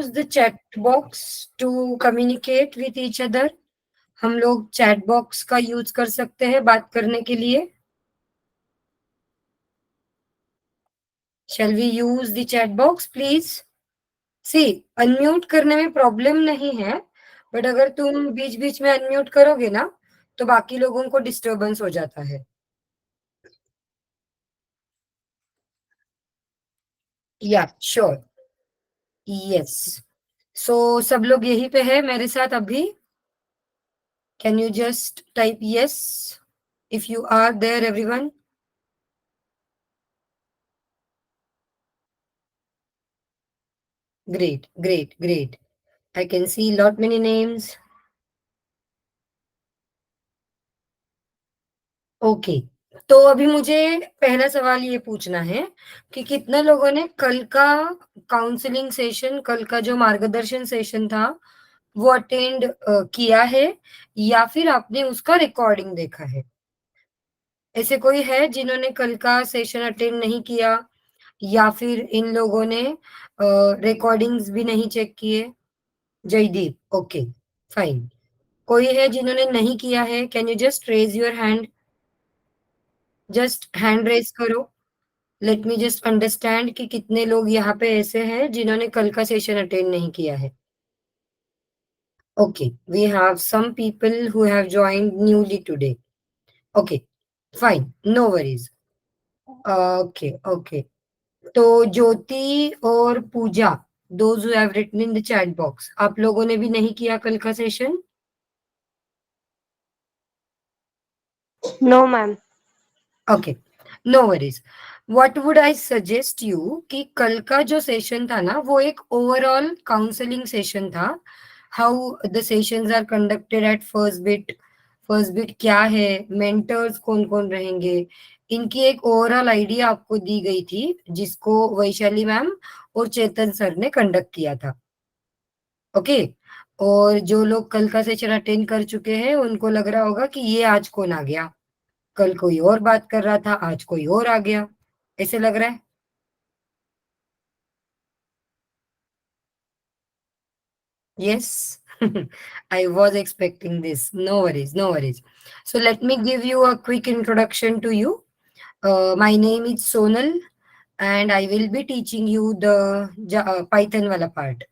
use the chat box to communicate with each other? हम लोग chat box का use कर सकते हैं बात करने के लिए. Shall we use the chat box, please? See unmute करने में प्रॉब्लम नहीं है, बट अगर तुम बीच बीच में अनम्यूट करोगे ना तो बाकी लोगों को डिस्टरबेंस हो जाता है. या श्योर. यस. सो सब लोग यहीं पे है मेरे साथ अभी. Can you just type yes if you are there everyone. Great great great. I can see lot many names. Okay. तो अभी मुझे पहला सवाल ये पूछना है कि कितने लोगों ने कल का काउंसलिंग सेशन, कल का जो मार्गदर्शन सेशन था वो अटेंड किया है या फिर आपने उसका रिकॉर्डिंग देखा है. ऐसे कोई है जिन्होंने कल का सेशन अटेंड नहीं किया या फिर इन लोगों ने रिकॉर्डिंग्स भी नहीं चेक किए. जयदीप. Okay fine. कोई है जिन्होंने नहीं किया है? Can you just raise your hand. Just hand raise करो. लेट मी जस्ट अंडरस्टैंड कि कितने लोग यहाँ पे ऐसे हैं जिन्होंने कल का सेशन अटेंड नहीं किया है. Okay, we have some people who have joined newly today. Okay fine, no worries. Okay okay. तो ज्योति और Pooja, those who have written in the chat box, आप लोगों ने भी नहीं किया कल का session? No ma'am. Okay, no worries. What would I suggest you कि कल का जो सेशन था ना वो एक ओवरऑल काउंसलिंग सेशन था. How the sessions are conducted at first bit. First bit क्या है, मेंटर्स कौन कौन रहेंगे, इनकी एक ओवरऑल आइडिया आपको दी गई थी जिसको वैशाली मैम और चेतन सर ने कंडक्ट किया था. ओके. और जो लोग कल का सेशन अटेंड कर चुके हैं उनको लग रहा होगा कि ये आज कौन आ गया, कल कोई और बात कर रहा था आज कोई और आ गया, ऐसे लग रहा है. Yes, I was expecting this. No worries, no worries. So let me give you a quick introduction to you. My name is Sonal, and I will be teaching you the Python wala part.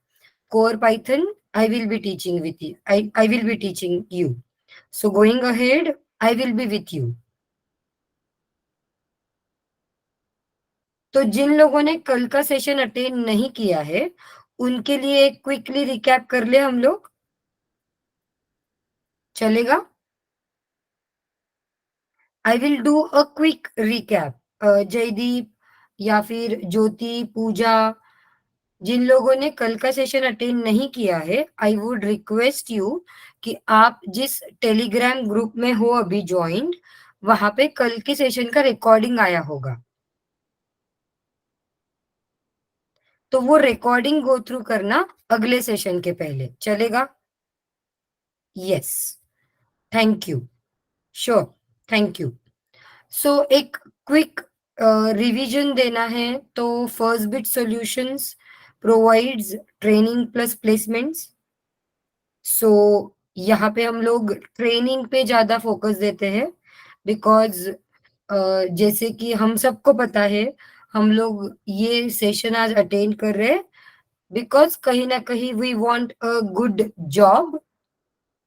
Core Python, I will be teaching with you. I will be teaching you. So going ahead, I will be with you. तो जिन लोगों ने कल का session attend नहीं किया है उनके लिए एक क्विकली रिकैप कर ले हम लोग. चलेगा? I will do a quick recap. Jaideep या फिर ज्योति, पूजा, जिन लोगों ने कल का सेशन अटेंड नहीं किया है, आई वुड रिक्वेस्ट यू कि आप जिस टेलीग्राम ग्रुप में हो अभी ज्वाइंट, वहां पे कल के सेशन का रिकॉर्डिंग आया होगा. तो वो रिकॉर्डिंग गो थ्रू करना अगले सेशन के पहले. चलेगा? Yes. Thank you. Sure. Thank you. So एक क्विक रिवीजन देना है तो first bit solutions provides training plus placements. So यहाँ पे हम लोग ट्रेनिंग पे ज्यादा फोकस देते हैं बिकॉज जैसे कि हम सबको पता है हम लोग ये सेशन आज अटेंड कर रहे हैं बिकॉज कहीं ना कहीं we want a good job.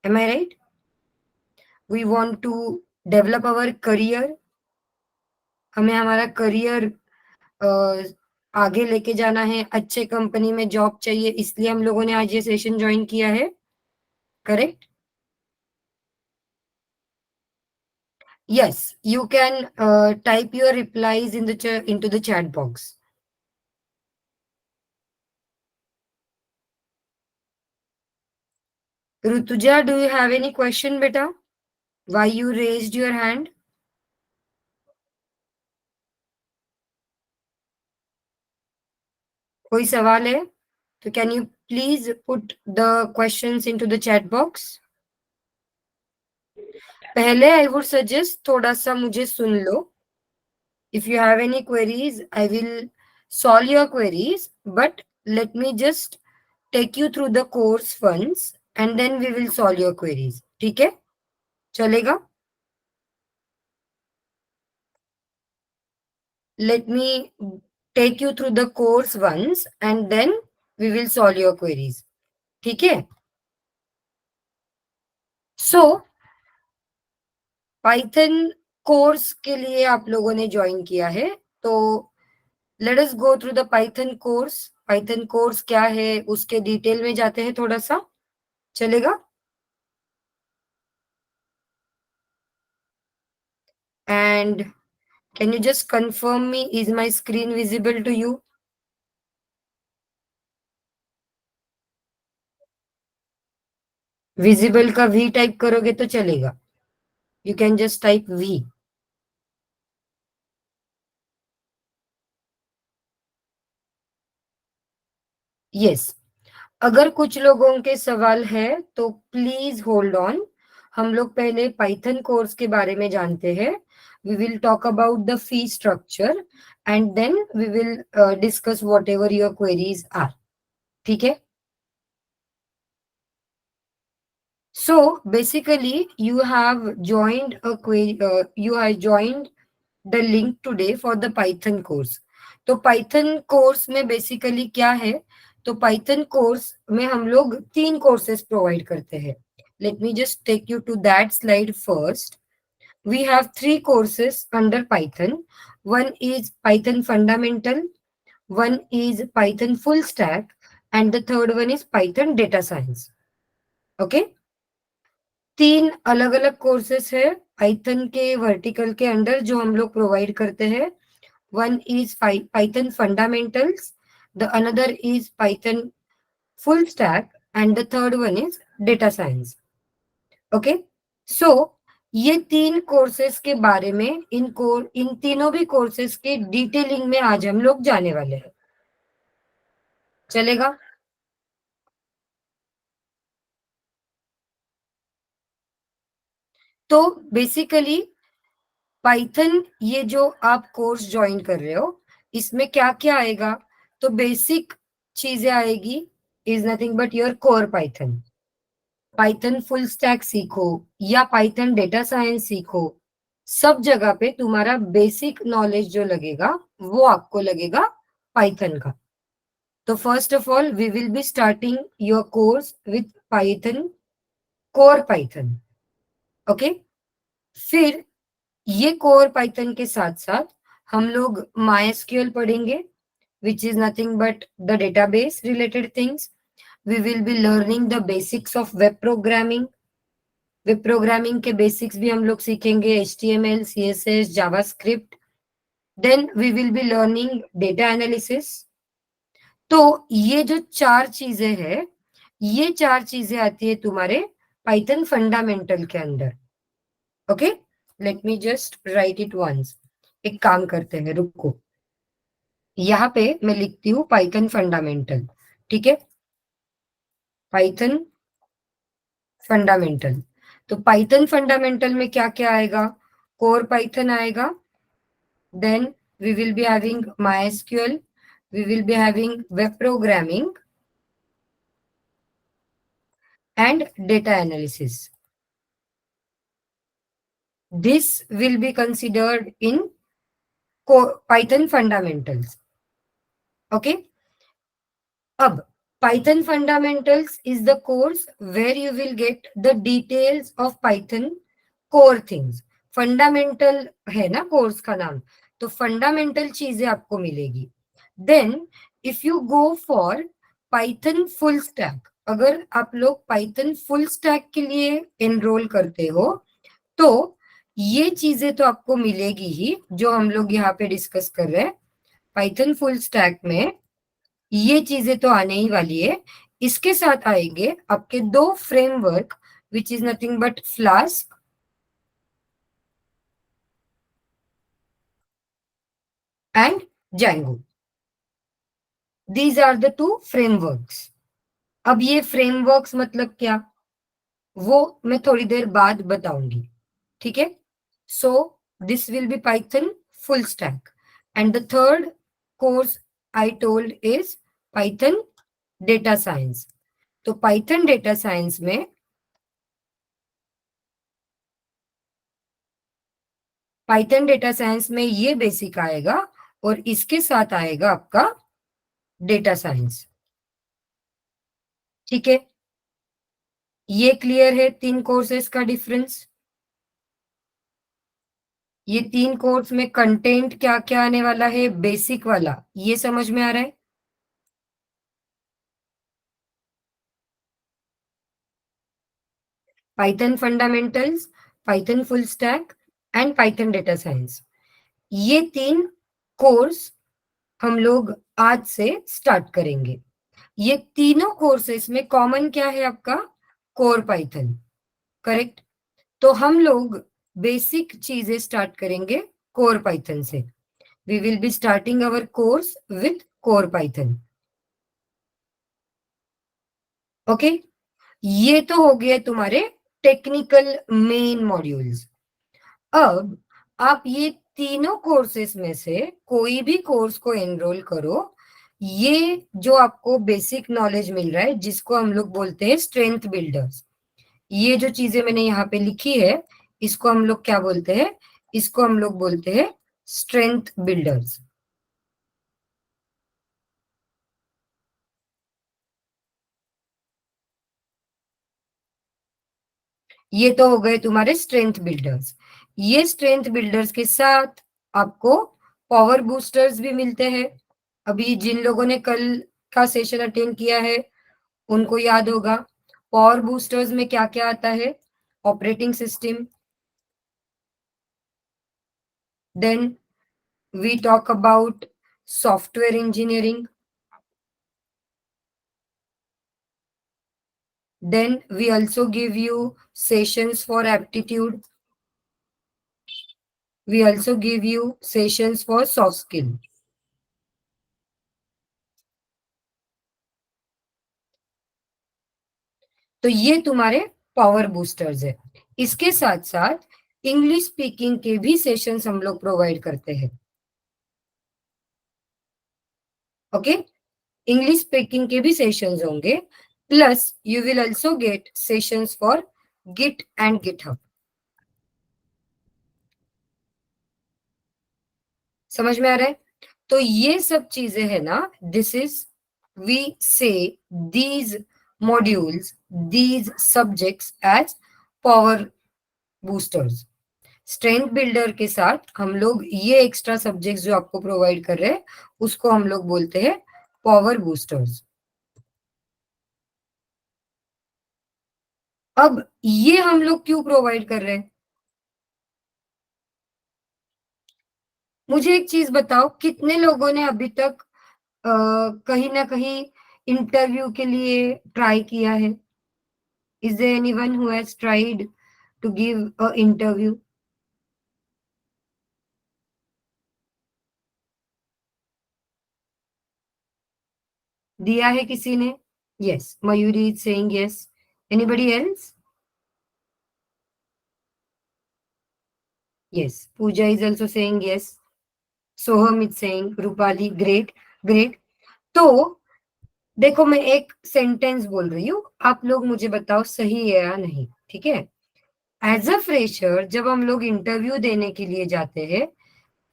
Am I right? We want to develop our career. हमें हमारा करियर आगे लेके जाना है, अच्छे कंपनी में जॉब चाहिए, इसलिए हम लोगों ने आज ये सेशन ज्वाइन किया है. Correct? Yes, you can type your replies in the into the chat box. Rutuja, do you have any question बेटा? Why you raised your hand? कोई सवाल है तो can you please put the questions into the chat box. पहले I would suggest थोड़ा सा मुझे सुन लो. If you have any queries, I will solve your queries, but let me just take you through the course once and then we will solve your queries. ठीक है, चलेगा? Let me take you through the course once and then we will solve your queries. ठीक है? So Python course के लिए आप लोगों ने ज्वाइन किया है, तो let us go through the Python course. Python course क्या है उसके डिटेल में जाते हैं थोड़ा सा, चलेगा? And can you just confirm me, is my screen visible to you? Visible का V टाइप करोगे तो चलेगा. You can just type V. Yes. अगर कुछ लोगों के सवाल है तो प्लीज होल्ड ऑन. हम लोग पहले पाइथन कोर्स के बारे में जानते हैं. We will talk about the fee structure and then we will discuss whatever your queries are. ठीक है? So basically you have joined a query, you have joined the link today for the Python course. तो Python course में basically क्या है? तो Python course में हम लोग 3 कोर्सेस प्रोवाइड करते हैं. Let me just take you to that slide first. We have 3 courses under Python. One is Python Fundamental, one is Python Full Stack, and the third one is Python Data Science. Okay? 3 अलग अलग courses है Python के vertical के under जो हम लोग provide करते हैं. One is Python fundamentals, the another is Python full stack, and the third one is data science. Okay, so ये 3 कोर्सेस के बारे में इन तीनों भी कोर्सेस के डिटेलिंग में आज हम लोग जाने वाले हैं. चलेगा? तो बेसिकली पाइथन ये जो आप कोर्स ज्वाइन कर रहे हो इसमें क्या क्या आएगा? तो बेसिक चीजें आएगी, is nothing but your core Python. Python full stack सीखो या पाइथन डेटा साइंस सीखो, सब जगह पे तुम्हारा बेसिक नॉलेज जो लगेगा वो आपको लगेगा पाइथन का. तो first of all we will be starting your course with Python, core Python. Okay, फिर ये कोर पाइथन के साथ साथ हम लोग MySQL पढ़ेंगे, which is nothing but the database related things. We will be learning the basics of web programming. Web programming के basics भी हम लोग सीखेंगे, HTML, CSS, JavaScript. Then we will be learning data analysis. तो ये जो 4 चीजें हैं, ये 4 चीजें आती है तुम्हारे पाइथन फंडामेंटल के अंदर. Okay, let me just write it once. एक काम करते हैं, रुको. यहाँ पे मैं लिखती हूँ पाइथन फंडामेंटल. ठीक है, पाइथन फंडामेंटल. तो पाइथन फंडामेंटल में क्या क्या आएगा? कोर पाइथन आएगा, then we will be having MySQL, we will be having web programming and data analysis. This will be considered in Python fundamentals. Okay. अब Python fundamentals is the course where you will get the details of Python core things. Fundamental है ना course का नाम, तो fundamental चीजें आपको मिलेगी. Then if you go for Python full stack, अगर आप लोग Python फुल स्टैक के लिए एनरोल करते हो तो ये चीजें तो आपको मिलेगी ही जो हम लोग यहाँ पे डिस्कस कर रहे हैं. पाइथन फुल स्टैक में ये चीजें तो आने ही वाली है. इसके साथ आएंगे आपके 2 framework, which is nothing but Flask and Django. These are the 2 frameworks. अब ये फ्रेमवर्क्स मतलब क्या, वो मैं थोड़ी देर बाद बताऊंगी. ठीक है, so this will B Python full stack and the third course I told is Python data science. तो पाइथन डेटा साइंस में ये बेसिक आएगा और इसके साथ आएगा आपका डेटा साइंस। ठीक है, ये क्लियर है 3 कोर्सेस का डिफरेंस। ये 3 कोर्स में कंटेंट क्या क्या आने वाला है, बेसिक वाला, ये समझ में आ रहा है? Python fundamentals, Python full stack and Python data science, ये 3 कोर्स हम लोग आज से स्टार्ट करेंगे। ये तीनों कोर्सेस में कॉमन क्या है आपका? Core Python, correct? तो हम लोग बेसिक चीजें स्टार्ट करेंगे कोर पाइथन से। We will be starting our course with core Python. Okay, ये तो हो गए तुम्हारे टेक्निकल मेन मॉड्यूल्स। अब आप ये तीनों कोर्सेस में से कोई भी कोर्स को एनरोल करो। ये जो आपको बेसिक नॉलेज मिल रहा है, जिसको हम लोग बोलते हैं स्ट्रेंथ बिल्डर्स, ये जो चीजें मैंने यहाँ पे लिखी है, इसको हम लोग क्या बोलते हैं? इसको हम लोग बोलते हैं स्ट्रेंथ बिल्डर्स। ये तो हो गए तुम्हारे स्ट्रेंथ बिल्डर्स। ये स्ट्रेंथ बिल्डर्स के साथ आपको पावर बूस्टर्स भी मिलते हैं। अभी जिन लोगों ने कल का सेशन अटेंड किया है उनको याद होगा पावर बूस्टर्स में क्या क्या आता है। Operating system, then we talk about software engineering, then we also give you sessions for aptitude, we also give you sessions for soft skill। तो ये तुम्हारे पावर बूस्टर्स है। इसके साथ साथ इंग्लिश स्पीकिंग के भी सेशंस हम लोग प्रोवाइड करते हैं। ओके, इंग्लिश स्पीकिंग के भी सेशंस होंगे, plus you will also get sessions for Git and GitHub. समझ में आ रहा है? तो ये सब चीजें है ना, this is we say these modules, these subjects as power boosters. Strength builder के साथ हम लोग ये एक्स्ट्रा सब्जेक्ट्स जो आपको प्रोवाइड कर रहे हैं उसको हम लोग बोलते हैं पावर बूस्टर्स। अब ये हम लोग क्यों प्रोवाइड कर रहे हैं? मुझे एक चीज बताओ, कितने लोगों ने अभी तक कहीं ना कहीं इंटरव्यू के लिए ट्राई किया है? Is there anyone who has tried to give a interview? दिया है किसी ने? Yes, Mayuri is saying yes. Anybody else? Yes, Pooja is also saying yes. Soham is saying, Rupali, great great. तो देखो, मैं एक सेंटेंस बोल रही हूँ, आप लोग मुझे बताओ सही है या नहीं, ठीक है? एज अ फ्रेशर जब हम लोग इंटरव्यू देने के लिए जाते हैं,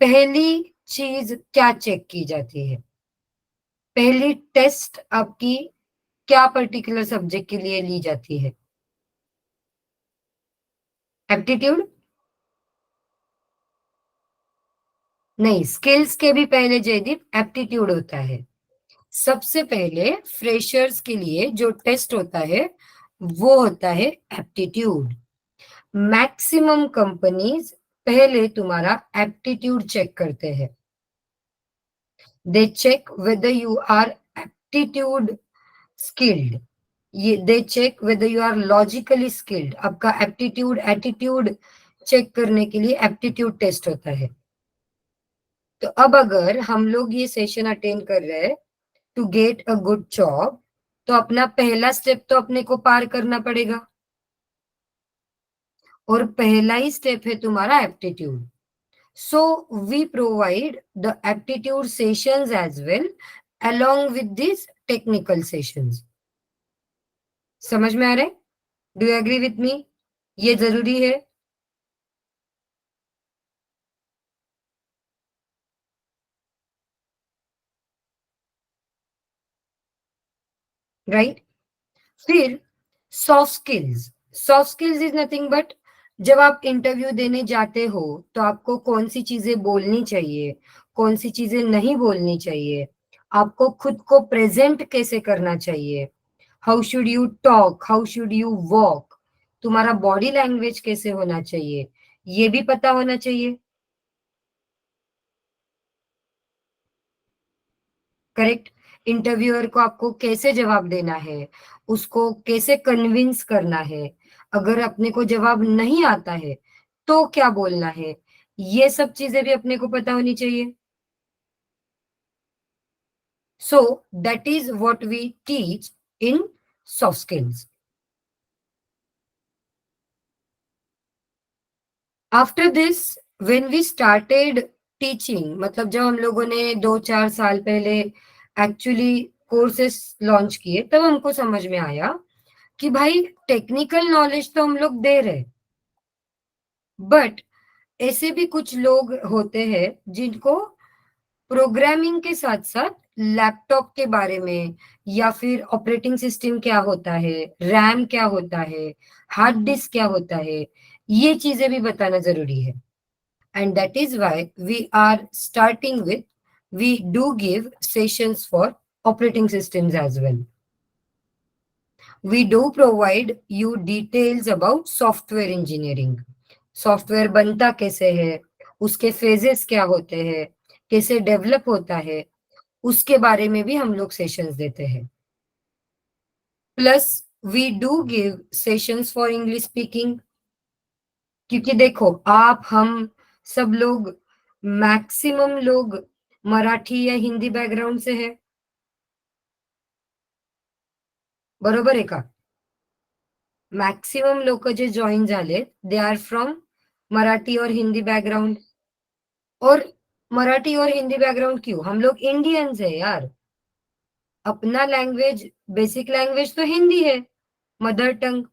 पहली चीज क्या चेक की जाती है? पहली टेस्ट आपकी क्या पर्टिकुलर सब्जेक्ट के लिए ली जाती है? एप्टीट्यूड? नहीं, स्किल्स के भी पहले जयदीप एप्टीट्यूड होता है। सबसे पहले फ्रेशर्स के लिए जो टेस्ट होता है वो होता है एप्टीट्यूड। मैक्सिमम कंपनीज पहले तुम्हारा एप्टीट्यूड चेक करते हैं। They check whether you are aptitude skilled, ये they check whether you are logically skilled. आपका एप्टीट्यूड एटीट्यूड चेक करने के लिए एप्टीट्यूड टेस्ट होता है। तो अब अगर हम लोग ये सेशन अटेंड कर रहे हैं to get a good job, तो अपना पहला स्टेप तो अपने को पार करना पड़ेगा, और पहला ही स्टेप है तुम्हारा aptitude. So we provide the aptitude sessions as well along with this technical sessions. समझ में आ रहा है? Do you agree with me? ये जरूरी है। राइट? फिर soft skills. Soft skills is nothing but जब आप इंटरव्यू देने जाते हो तो आपको कौन सी चीजें बोलनी चाहिए, कौन सी चीजें नहीं बोलनी चाहिए, आपको खुद को प्रेजेंट कैसे करना चाहिए, how should you talk, how should you walk, तुम्हारा बॉडी लैंग्वेज कैसे होना चाहिए, ये भी पता होना चाहिए। करेक्ट? इंटरव्यूअर को आपको कैसे जवाब देना है, उसको कैसे कन्विंस करना है, अगर अपने को जवाब नहीं आता है तो क्या बोलना है, ये सब चीजें भी अपने को पता होनी चाहिए। So that is what we teach in soft skills. After this when we started teaching, मतलब जब हम लोगों ने 2-4 साल पहले एक्चुअली कोर्सेस लॉन्च किए, तब हमको समझ में आया कि भाई टेक्निकल नॉलेज तो हम लोग दे रहे, बट ऐसे भी कुछ लोग होते हैं जिनको प्रोग्रामिंग के साथ साथ लैपटॉप के बारे में, या फिर ऑपरेटिंग सिस्टम क्या होता है, रैम क्या होता है, हार्ड डिस्क क्या होता है, ये चीजें भी बताना जरूरी है। And that is why we are starting with, we do give sessions for operating systems as well. We do provide you details about software engineering. Software बनता कैसे है, उसके फेजेस क्या होते हैं, कैसे डेवलप होता है, उसके बारे में भी हम लोग सेशंस देते हैं। Plus we do give sessions for English speaking, क्योंकि देखो आप हम सब लोग, मैक्सिमम लोग मराठी या हिंदी बैकग्राउंड से है, बरोबर आहे का? मॅक्सिमम लोक जे जॉईन झाले दे आर फ्रॉम मराठी और हिंदी बैकग्राउंड। और मराठी और हिंदी बैकग्राउंड क्यों? हम लोग इंडियंस है यार, अपना लैंग्वेज, बेसिक लैंग्वेज तो हिंदी है, मदर टंग।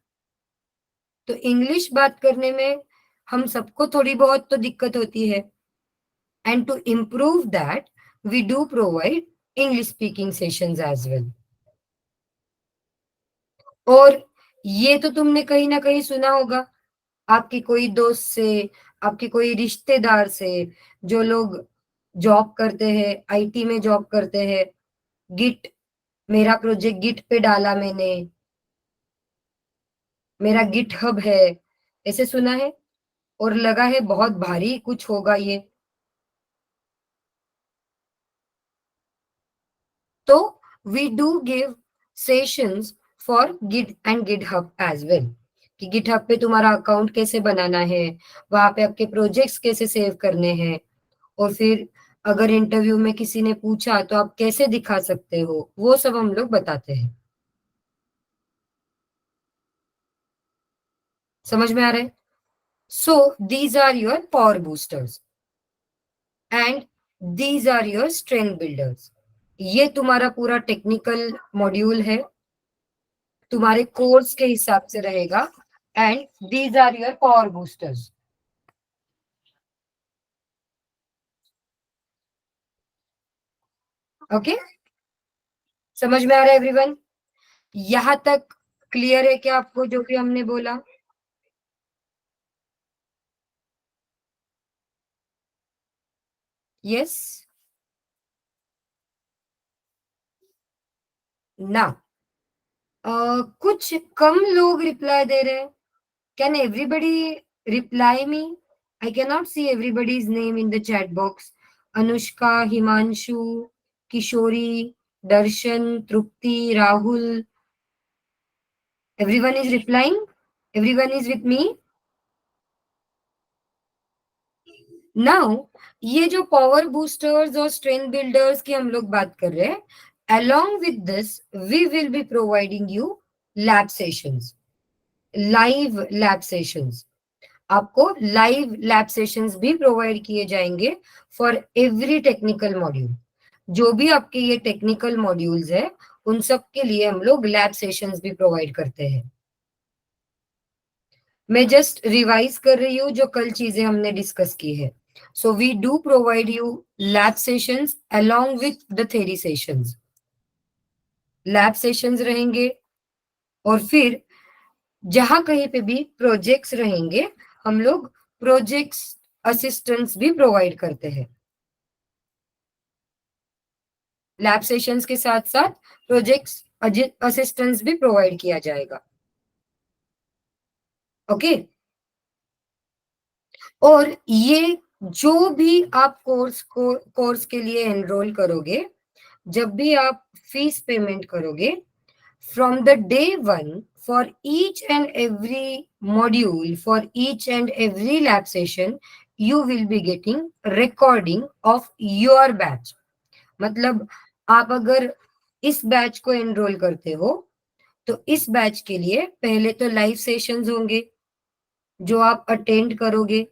तो इंग्लिश बात करने में हम सबको थोड़ी बहुत तो दिक्कत होती है, and to improve that we do provide English speaking sessions as well. और ये तो तुमने कहीं ना कहीं सुना होगा, आपकी कोई दोस्त से, आपके कोई रिश्तेदार से, जो लोग जॉब करते हैं, आईटी में जॉब करते हैं, गिट, मेरा प्रोजेक्ट गिट पे डाला मैंने, मेरा गिट हब है, ऐसे सुना है, और लगा है बहुत भारी कुछ होगा ये। तो we do give sessions for Git and GitHub as well, कि गिट हब पे तुम्हारा अकाउंट कैसे बनाना है, वहां पे आपके प्रोजेक्ट्स कैसे सेव करने हैं, और फिर अगर इंटरव्यू में किसी ने पूछा तो आप कैसे दिखा सकते हो, वो सब हम लोग बताते हैं। समझ में आ रहा है? So these are your power boosters and these are your strength builders. ये तुम्हारा पूरा टेक्निकल मॉड्यूल है, तुम्हारे कोर्स के हिसाब से रहेगा, and these are your power boosters. Okay? समझ में आ रहा है एवरीवन? यहां तक क्लियर है क्या आपको जो भी हमने बोला? यस ना? कुछ कम लोग रिप्लाई दे रहे हैं। Can everybody reply me? I can not see everybody's name in the chat box. Anushka, Himanshu, Kishori, Darshan, Tripti, Rahul, everyone is replying, everyone is with me now. ये जो पावर बूस्टर्स और स्ट्रेंथ बिल्डर्स की हम लोग बात कर रहे हैं, along with this we will be providing you lab sessions, live lab sessions. आपको लाइव लैब सेशंस भी प्रोवाइड किए जाएंगे फॉर एवरी टेक्निकल मॉड्यूल। जो भी आपके ये टेक्निकल मॉड्यूल्स है उन सब के लिए हम लोग लैब सेशंस भी प्रोवाइड करते हैं। मैं जस्ट रिवाइज कर रही हूँ जो कल चीजें हमने डिस्कस की है। So we do provide you lab sessions along with the theory sessions. Lab sessions रहेंगे और फिर जहां कहीं पे भी प्रोजेक्ट्स रहेंगे हम लोग प्रोजेक्ट्स असिस्टेंट्स भी प्रोवाइड करते हैं। लैब सेशंस के साथ साथ प्रोजेक्ट्स असिस्टेंस भी प्रोवाइड किया जाएगा। ओके और ये जो भी आप कोर्स के लिए एनरोल करोगे, जब भी आप फीस पेमेंट करोगे, from the day one, for each and every module, for each and every lab session, you will be getting recording of your batch. मतलब आप अगर इस बैच को एनरोल करते हो तो इस बैच के लिए पहले तो लाइव सेशंस होंगे जो आप अटेंड करोगे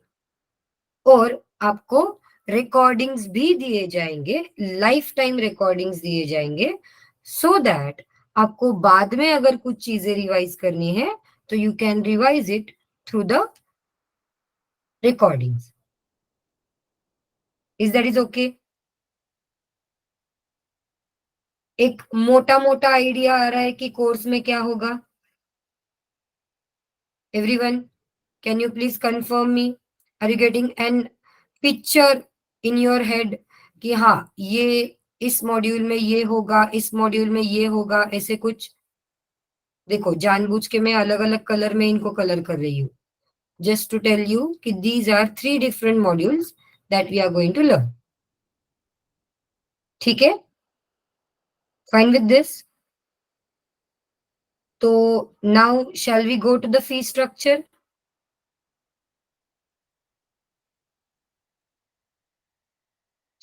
और आपको रिकॉर्डिंग्स भी दिए जाएंगे, लाइफ टाइम रिकॉर्डिंग्स दिए जाएंगे, सो दैट आपको बाद में अगर कुछ चीजें रिवाइज करनी है तो you can revise it through the recordings. Is that is okay? एक मोटा मोटा आइडिया आ रहा है कि कोर्स में क्या होगा? Everyone, can you please confirm me? Are you getting an picture in your head कि हाँ ये इस मॉड्यूल में ये होगा, इस मॉड्यूल में ये होगा, ऐसे कुछ? देखो जानबूझ के मैं अलग अलग कलर में इनको कलर कर रही हूँ, जस्ट टू टेल यू कि these are 3 different modules that we are going to learn. ठीक है, फाइन विद दिस? तो now shall we go to the fee structure?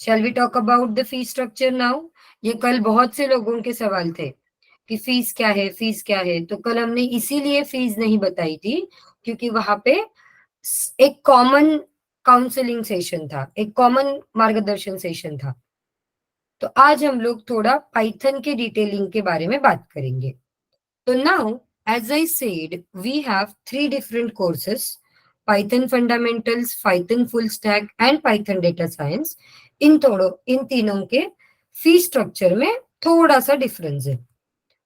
Shall we talk about the fee structure now? ये कल बहुत से लोगों के सवाल थे कि फीस क्या है, फीस क्या है। तो कल हमने इसीलिए फीस नहीं बताई थी क्योंकि वहां पे एक कॉमन काउंसलिंग सेशन था, एक कॉमन मार्गदर्शन सेशन था। तो आज हम लोग थोड़ा पाइथन के डिटेलिंग के बारे में बात करेंगे। तो now as I said we have 3 different courses, Python fundamentals, Python full stack and Python data science. इन तीनों के फी स्ट्रक्चर में थोड़ा सा डिफरेंस है।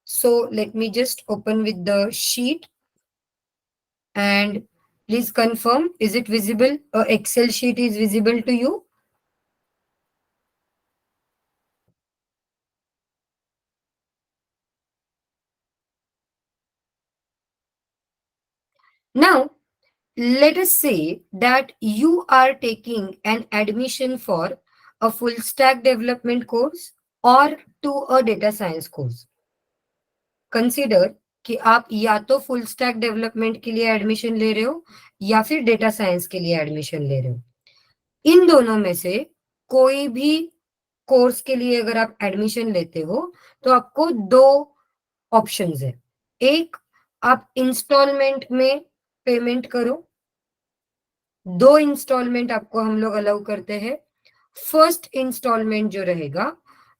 So let me just open with the sheet and please confirm, is it visible? Excel sheet is visible to you? Now let us say that you are taking an admission for a full stack development course or to a data science course. Consider कि आप या तो full stack development के लिए admission ले रहे हो या फिर डेटा साइंस के लिए एडमिशन ले रहे हो। इन दोनों में से कोई भी कोर्स के लिए अगर आप एडमिशन लेते हो तो आपको 2 ऑप्शंस है। एक, आप इंस्टॉलमेंट में पेमेंट करो। 2 इंस्टॉलमेंट आपको हम लोग अलाउ करते हैं। फर्स्ट इंस्टॉलमेंट जो रहेगा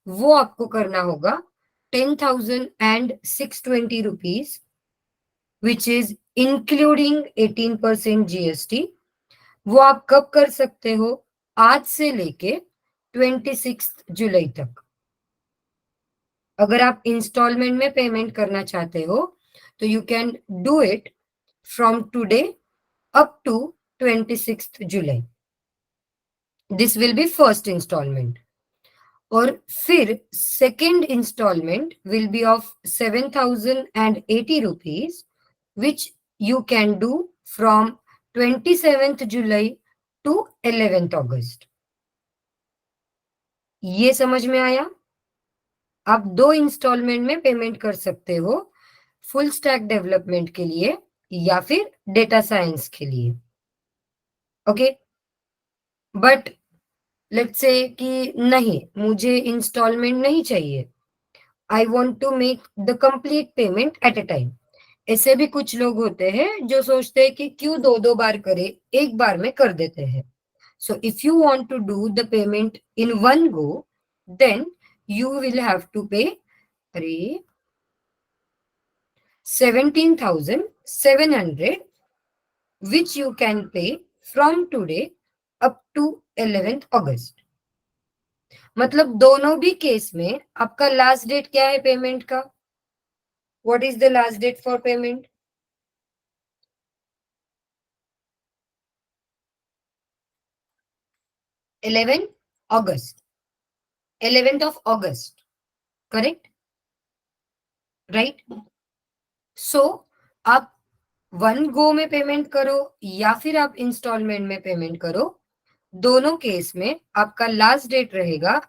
वो आपको करना होगा 10,620 rupees, which is including 18% GST। वो आप कब कर सकते हो? आज से लेके 26 जुलाई तक। अगर आप इंस्टॉलमेंट में पेमेंट करना चाहते हो तो you can do it from today up to 26 July. This will be first instalment. और फिर second instalment will be of 7,080 rupees, which you can do from 27th July to 11th August. ये समझ में आया? आप 2 इंस्टॉलमेंट में payment कर सकते हो, फुल स्टैक डेवलपमेंट के लिए या फिर डेटा साइंस के लिए। ओके, बट लेट्स से कि नहीं, मुझे इंस्टॉलमेंट नहीं चाहिए, I want to make the complete payment at a time. ऐसे भी कुछ लोग होते हैं जो सोचते हैं कि क्यों 2 बार करे, एक बार में कर देते हैं। So if you want to do the payment in one go, then you will have to pay अरे 17,700 which you can pay from today up to 11th August. मतलब दोनों भी केस में आपका लास्ट डेट क्या है पेमेंट का? What is the last date for payment? 11 August, 11th of August, correct? Right? So आप वन गो में पेमेंट करो या फिर आप इंस्टॉलमेंट में पेमेंट करो, दोनों केस में आपका लास्ट डेट रहेगा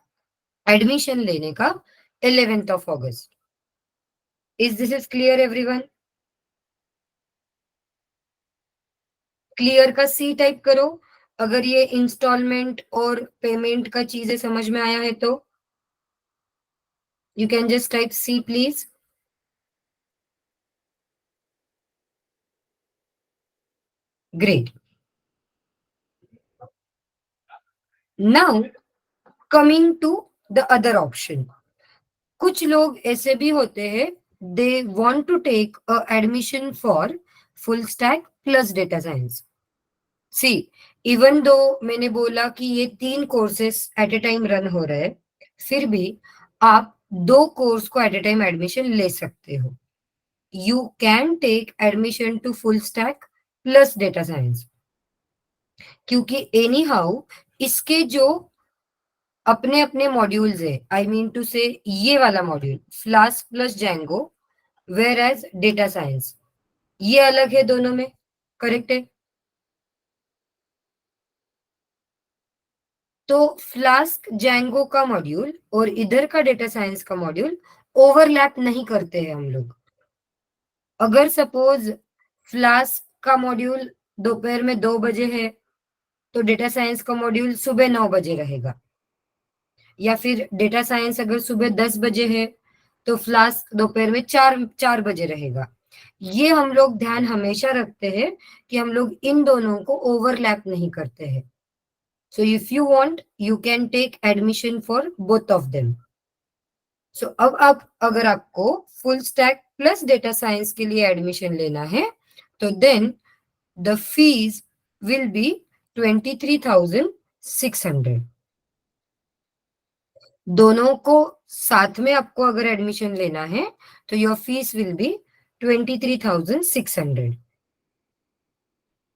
एडमिशन लेने का 11th of August. Is this is clear everyone? Clear का सी टाइप करो अगर ये इंस्टॉलमेंट और पेमेंट का चीजें समझ में आया है तो. You can just type C please. Great. Now coming to the other option. कुछ लोग ऐसे भी होते हैं, they want to take a admission for full stack plus data science. See, even though मैंने बोला कि ये 3 courses at a time run हो रहे हैं, फिर भी आप 2 कोर्स को एट ए टाइम एडमिशन ले सकते हो. You can take admission to full stack plus data science, क्योंकि एनी हाउ इसके जो अपने अपने मॉड्यूल्स है, आई मीन टू से ये वाला module Flask plus Django, whereas data science ये अलग है दोनों में, करेक्ट है? तो फ्लास्क जैंगो का मॉड्यूल और इधर का डेटा साइंस का मॉड्यूल ओवरलैप नहीं करते हैं हम लोग. अगर सपोज फ्लास्क का मॉड्यूल दोपहर में 2 बजे है तो डेटा साइंस का मॉड्यूल सुबह 9 बजे रहेगा, या फिर डेटा साइंस अगर सुबह 10 बजे है तो फ्लास्क दोपहर में 4 बजे रहेगा. ये हम लोग ध्यान हमेशा रखते हैं कि हम लोग इन दोनों को ओवरलैप नहीं करते हैं. So if you want you can take admission for both of them. So अब आप अगर आपको full stack plus data science के लिए एडमिशन लेना है तो then the fees will be 23,600. दोनों को साथ में आपको अगर एडमिशन लेना है तो your fees will be 23,600.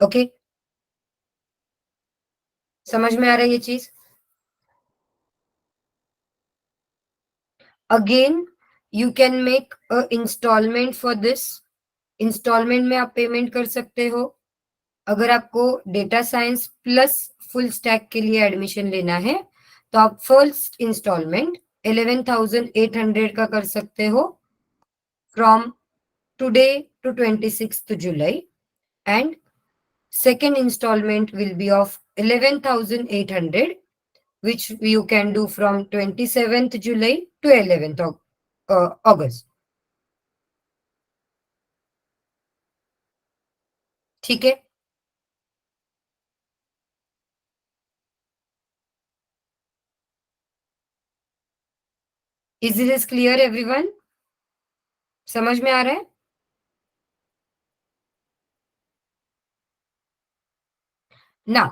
Okay, समझ में आ रहा है ये चीज? Again you can make a installment for this. Installment में आप पेमेंट कर सकते हो. अगर आपको data science plus full stack के लिए एडमिशन लेना है तो आप फर्स्ट इंस्टॉलमेंट 11,800 का कर सकते हो from today to 26th July, and second installment will be of 11,800 which you can do from 27th July to 11th August. ठीक है? Is this clear everyone? समझ में आ रहा है? ना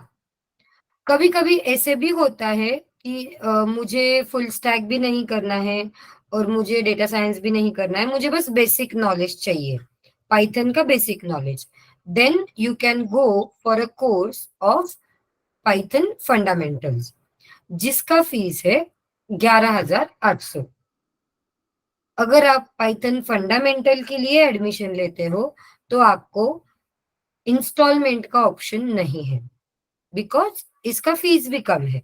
कभी कभी ऐसे भी होता है कि मुझे फुल स्टैक भी नहीं करना है और मुझे डेटा साइंस भी नहीं करना है, मुझे बस बेसिक नॉलेज चाहिए, पाइथन का basic knowledge. Then you can go for a course of Python fundamentals जिसका फीस है 11,800. अगर आप पाइथन फंडामेंटल के लिए एडमिशन लेते हो तो आपको इंस्टॉलमेंट का ऑप्शन नहीं है बिकॉज इसका फीस भी कम है.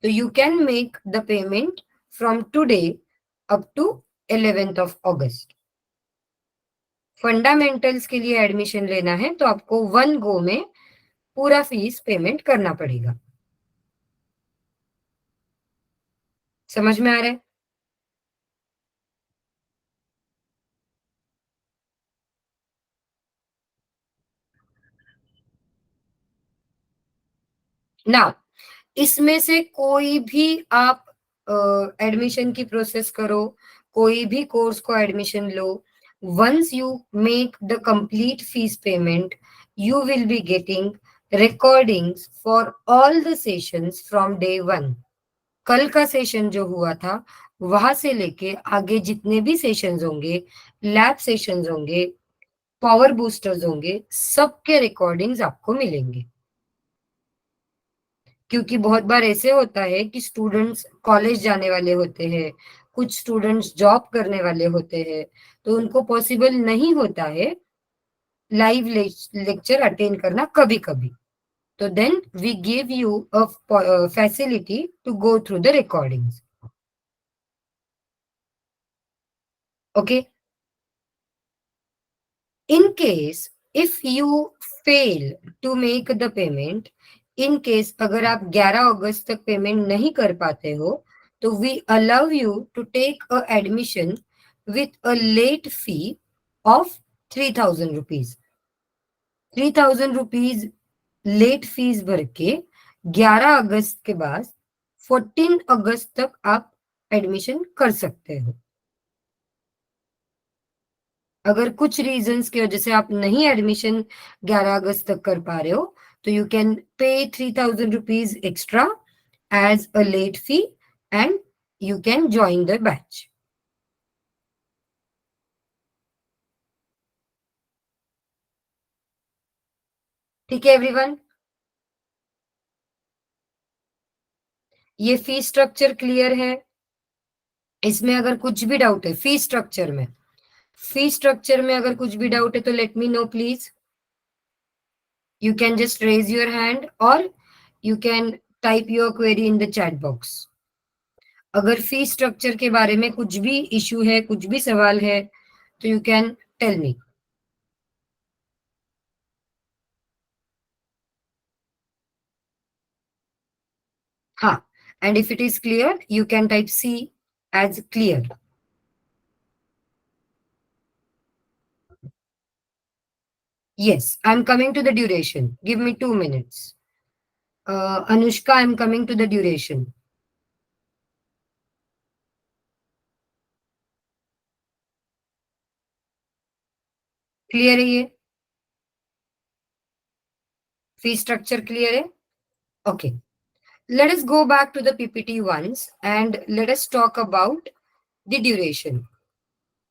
तो you can make the payment from today up to 11th of August. Fundamentals के लिए एडमिशन लेना है तो आपको वन गो में पूरा फीस पेमेंट करना पड़ेगा. समझ में आ रहा है? ना इसमें से कोई भी आप एडमिशन की प्रोसेस करो, कोई भी कोर्स को admission low, once you make the complete fees payment, you will be getting recordings for all the sessions from day one. कल का सेशन जो हुआ था वहां से लेके आगे जितने भी सेशंस होंगे, लैब सेशंस होंगे, पावर बूस्टर्स होंगे, सबके रिकॉर्डिंग्स आपको मिलेंगे। क्योंकि बहुत बार ऐसे होता है कि स्टूडेंट्स कॉलेज जाने वाले होते हैं, कुछ स्टूडेंट्स जॉब करने वाले होते हैं, तो उनको पॉसिबल नहीं होता है लाइव लेक्चर अटेंड करना कभी कभी। तो then we give you a facility to go through the recordings. Okay, in case if you fail to make the payment, in case अगर आप 11 अगस्त तक पेमेंट नहीं कर पाते हो, तो we allow you to take a admission with a late fee of 3000 rupees. 3000 rupees late fees भर के 11 अगस्त के बाद 14 अगस्त तक आप एडमिशन कर सकते हो। अगर कुछ रीजंस की वजह से आप नहीं एडमिशन 11 अगस्त तक कर पा रहे हो, तो you can pay 3000 rupees extra as a late fee and you can join the batch. ठीक है एवरीवन, ये फी स्ट्रक्चर क्लियर है? इसमें अगर कुछ भी डाउट है फी स्ट्रक्चर में अगर कुछ भी डाउट है तो let me know please. You can just raise your hand or you can type your query in the chat box. अगर फी स्ट्रक्चर के बारे में कुछ भी इश्यू है, कुछ भी सवाल है, तो यू कैन टेल मी। हाँ, and if it is clear, you can type C as clear. Yes, I'm coming to the duration. Give me 2 minutes. Anushka, I'm coming to the duration. Clear है ये? Fee structure clear है? Okay, let us go back to the PPT once and let us talk about the duration.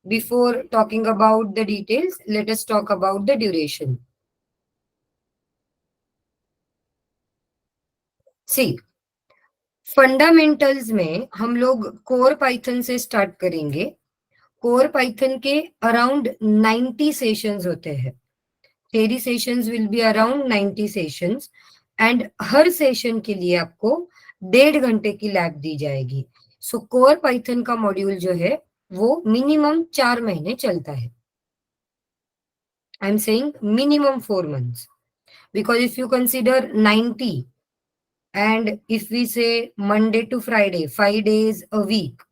Before talking about the details, let us talk about the duration. See, fundamentals में हम लोग core Python से start करेंगे। Core Python के around 90 sessions होते हैं। Theory sessions will be around 90 sessions and her session के लिए आपको 1.5 घंटे की लैब दी जाएगी। सो कोर पाइथन का मॉड्यूल जो है वो मिनिमम 4 महीने चलता है। I am saying minimum 4 months because if you consider 90 and if we say Monday to Friday 5 days a week,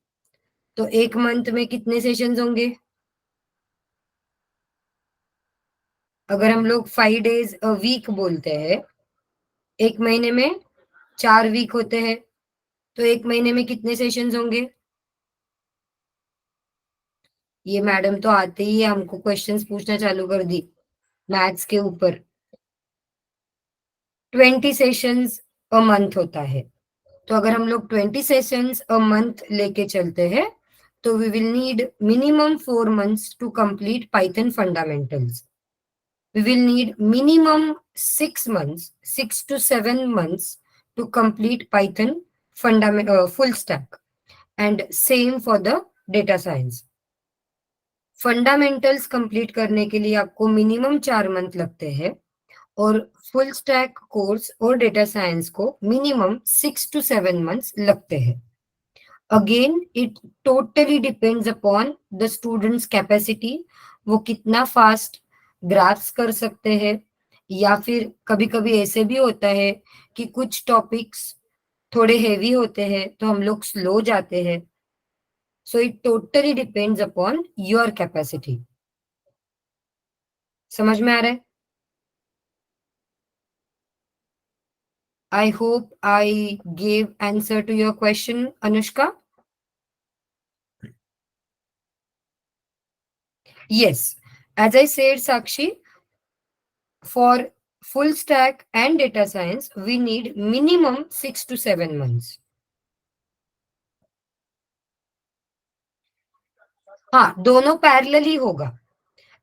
तो एक मंथ में कितने सेशंस होंगे? अगर हम लोग 5 days a week बोलते हैं, एक महीने में 4 वीक होते हैं, तो एक महीने में कितने सेशंस होंगे? ये मैडम तो आते ही हमको क्वेश्चंस पूछना चालू कर दी मैथ्स के ऊपर। 20 सेशंस अ मंथ होता है, तो अगर हम लोग 20 सेशंस अ मंथ लेके चलते हैं, तो we will need minimum 4 months to complete Python fundamentals. We will need minimum 6 months, 6 to 7 months to complete Python full stack, and same for the data science. Fundamentals complete करने के लिए आपको minimum 4 month लगते हैं और full stack course और data science को minimum 6 to 7 months लगते हैं। Again it totally depends upon the students capacity, वो कितना फास्ट ग्राफ्स कर सकते हैं, या फिर कभी कभी ऐसे भी होता है कि कुछ टॉपिक्स थोड़े हेवी होते हैं तो हम लोग स्लो जाते हैं। So it totally depends upon your capacity. समझ में आ रहा है? I hope I gave answer to your question Anushka. Yes, as I said, Sakshi, for full stack and data science, we need minimum 6 to 7 months. हाँ, दोनों parallel ही होगा.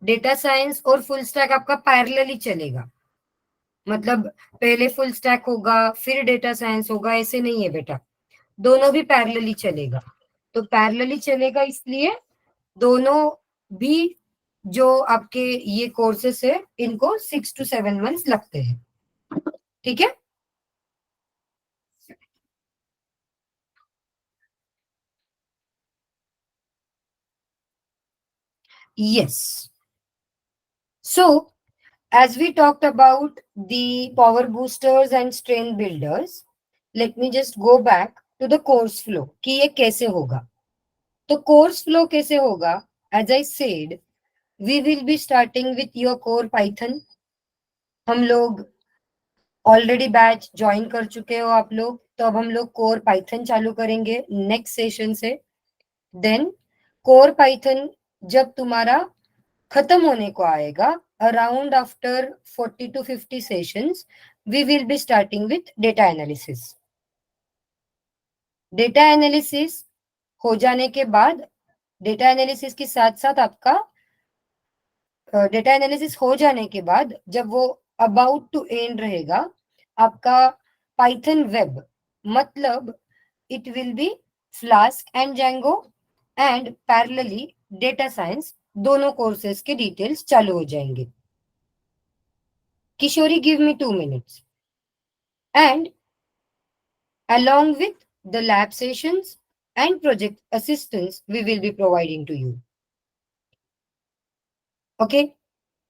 Data science और full stack आपका पैरेलल ही चलेगा. मतलब पहले फुल स्टैक होगा फिर डेटा साइंस होगा, ऐसे नहीं है बेटा. दोनों भी पैरेलली चलेगा. तो पैरेलली चलेगा इसलिए दोनों भी जो आपके ये कोर्सेस है इनको 6 to 7 months लगते हैं. ठीक है. Yes. So, as we talked about the power boosters and strength builders, let me just go back to the course flow कि ये कैसे होगा. तो course flow कैसे होगा? As I said, we will be starting with your core Python. हम लोग already batch join कर चुके हो आप लोग, तो अब हम लोग कोर पाइथन चालू करेंगे नेक्स्ट सेशन से. देन कोर पाइथन जब तुम्हारा खत्म होने को आएगा, around after 40 to 50 sessions, we will be starting with data analysis. Data analysis हो जाने के बाद, डेटा एनालिसिस के साथ साथ आपका डेटा एनालिसिस हो जाने के बाद जब वो अबाउट टू एंड रहेगा आपका पाइथन वेब, मतलब it will be Flask and Django and parallelly data science, दोनों कोर्सेज के डिटेल्स चालू हो जाएंगे. Kishori, give me 2 minutes. And along with the lab sessions and project assistance we will be providing to you. Okay.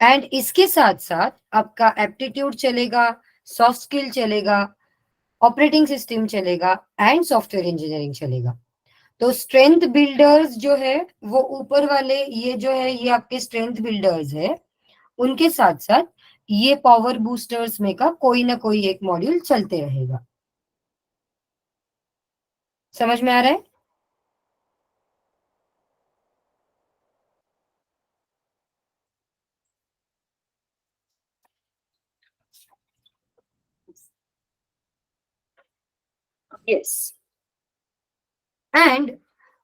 And इसके साथ साथ आपका aptitude चलेगा, सॉफ्ट स्किल चलेगा, ऑपरेटिंग सिस्टम चलेगा एंड सॉफ्टवेयर इंजीनियरिंग चलेगा. तो स्ट्रेंथ बिल्डर्स जो है वो ऊपर वाले ये जो है ये आपके स्ट्रेंथ बिल्डर्स है, उनके साथ साथ ये पावर बूस्टर्स में का कोई ना कोई एक मॉड्यूल चलते रहेगा. समझ में आ रहा है? Yes. And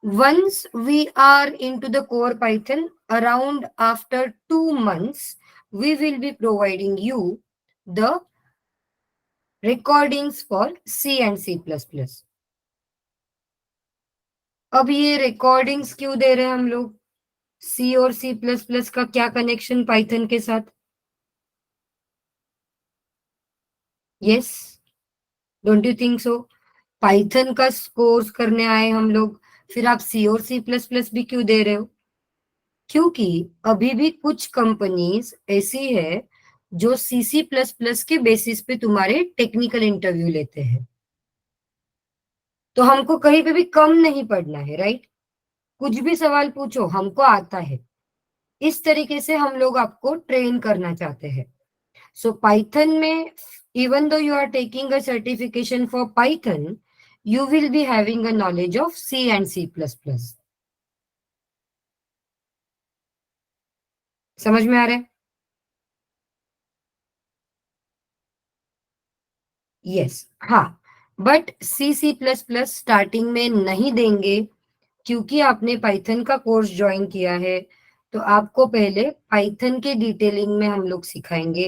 once we are into the core Python, around after 2 months, we will be providing you the recordings for C and C++. अब ये recordings क्यों दे रहे हैं हम लोग? C और C++ का क्या कनेक्शन पाइथन के साथ? Yes, don't you think so? Python का कोर्स करने आए हम लोग, फिर आप C और C++ भी क्यों दे रहे हो? क्योंकि अभी भी कुछ कंपनीज ऐसी है जो C++ के बेसिस पे तुम्हारे टेक्निकल इंटरव्यू लेते हैं. तो हमको कहीं पे भी कम नहीं पड़ना है, राइट? कुछ भी सवाल पूछो, हमको आता है. इस तरीके से हम लोग आपको ट्रेन करना चाहते हैं. सो पाइथन में even though you are taking a certification for Python, you will be having a knowledge of C and C++. समझ में आ रहा है? यस. हाँ, बट C++ स्टार्टिंग में नहीं देंगे क्योंकि आपने पाइथन का कोर्स ज्वाइन किया है. तो आपको पहले पाइथन के डिटेलिंग में हम लोग सिखाएंगे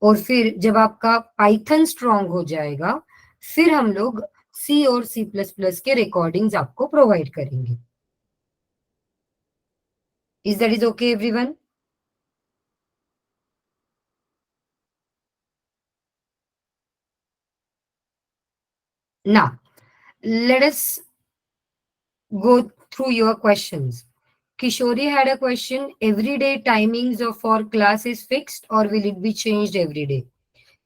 और फिर जब आपका पाइथन स्ट्रांग हो जाएगा फिर हम लोग C और C++ के रिकॉर्डिंग्स आपको प्रोवाइड करेंगे. Is that is okay everyone? Now, let us go through your questions. Kishori had a question. Everyday timings of for class is fixed or will it be changed every day?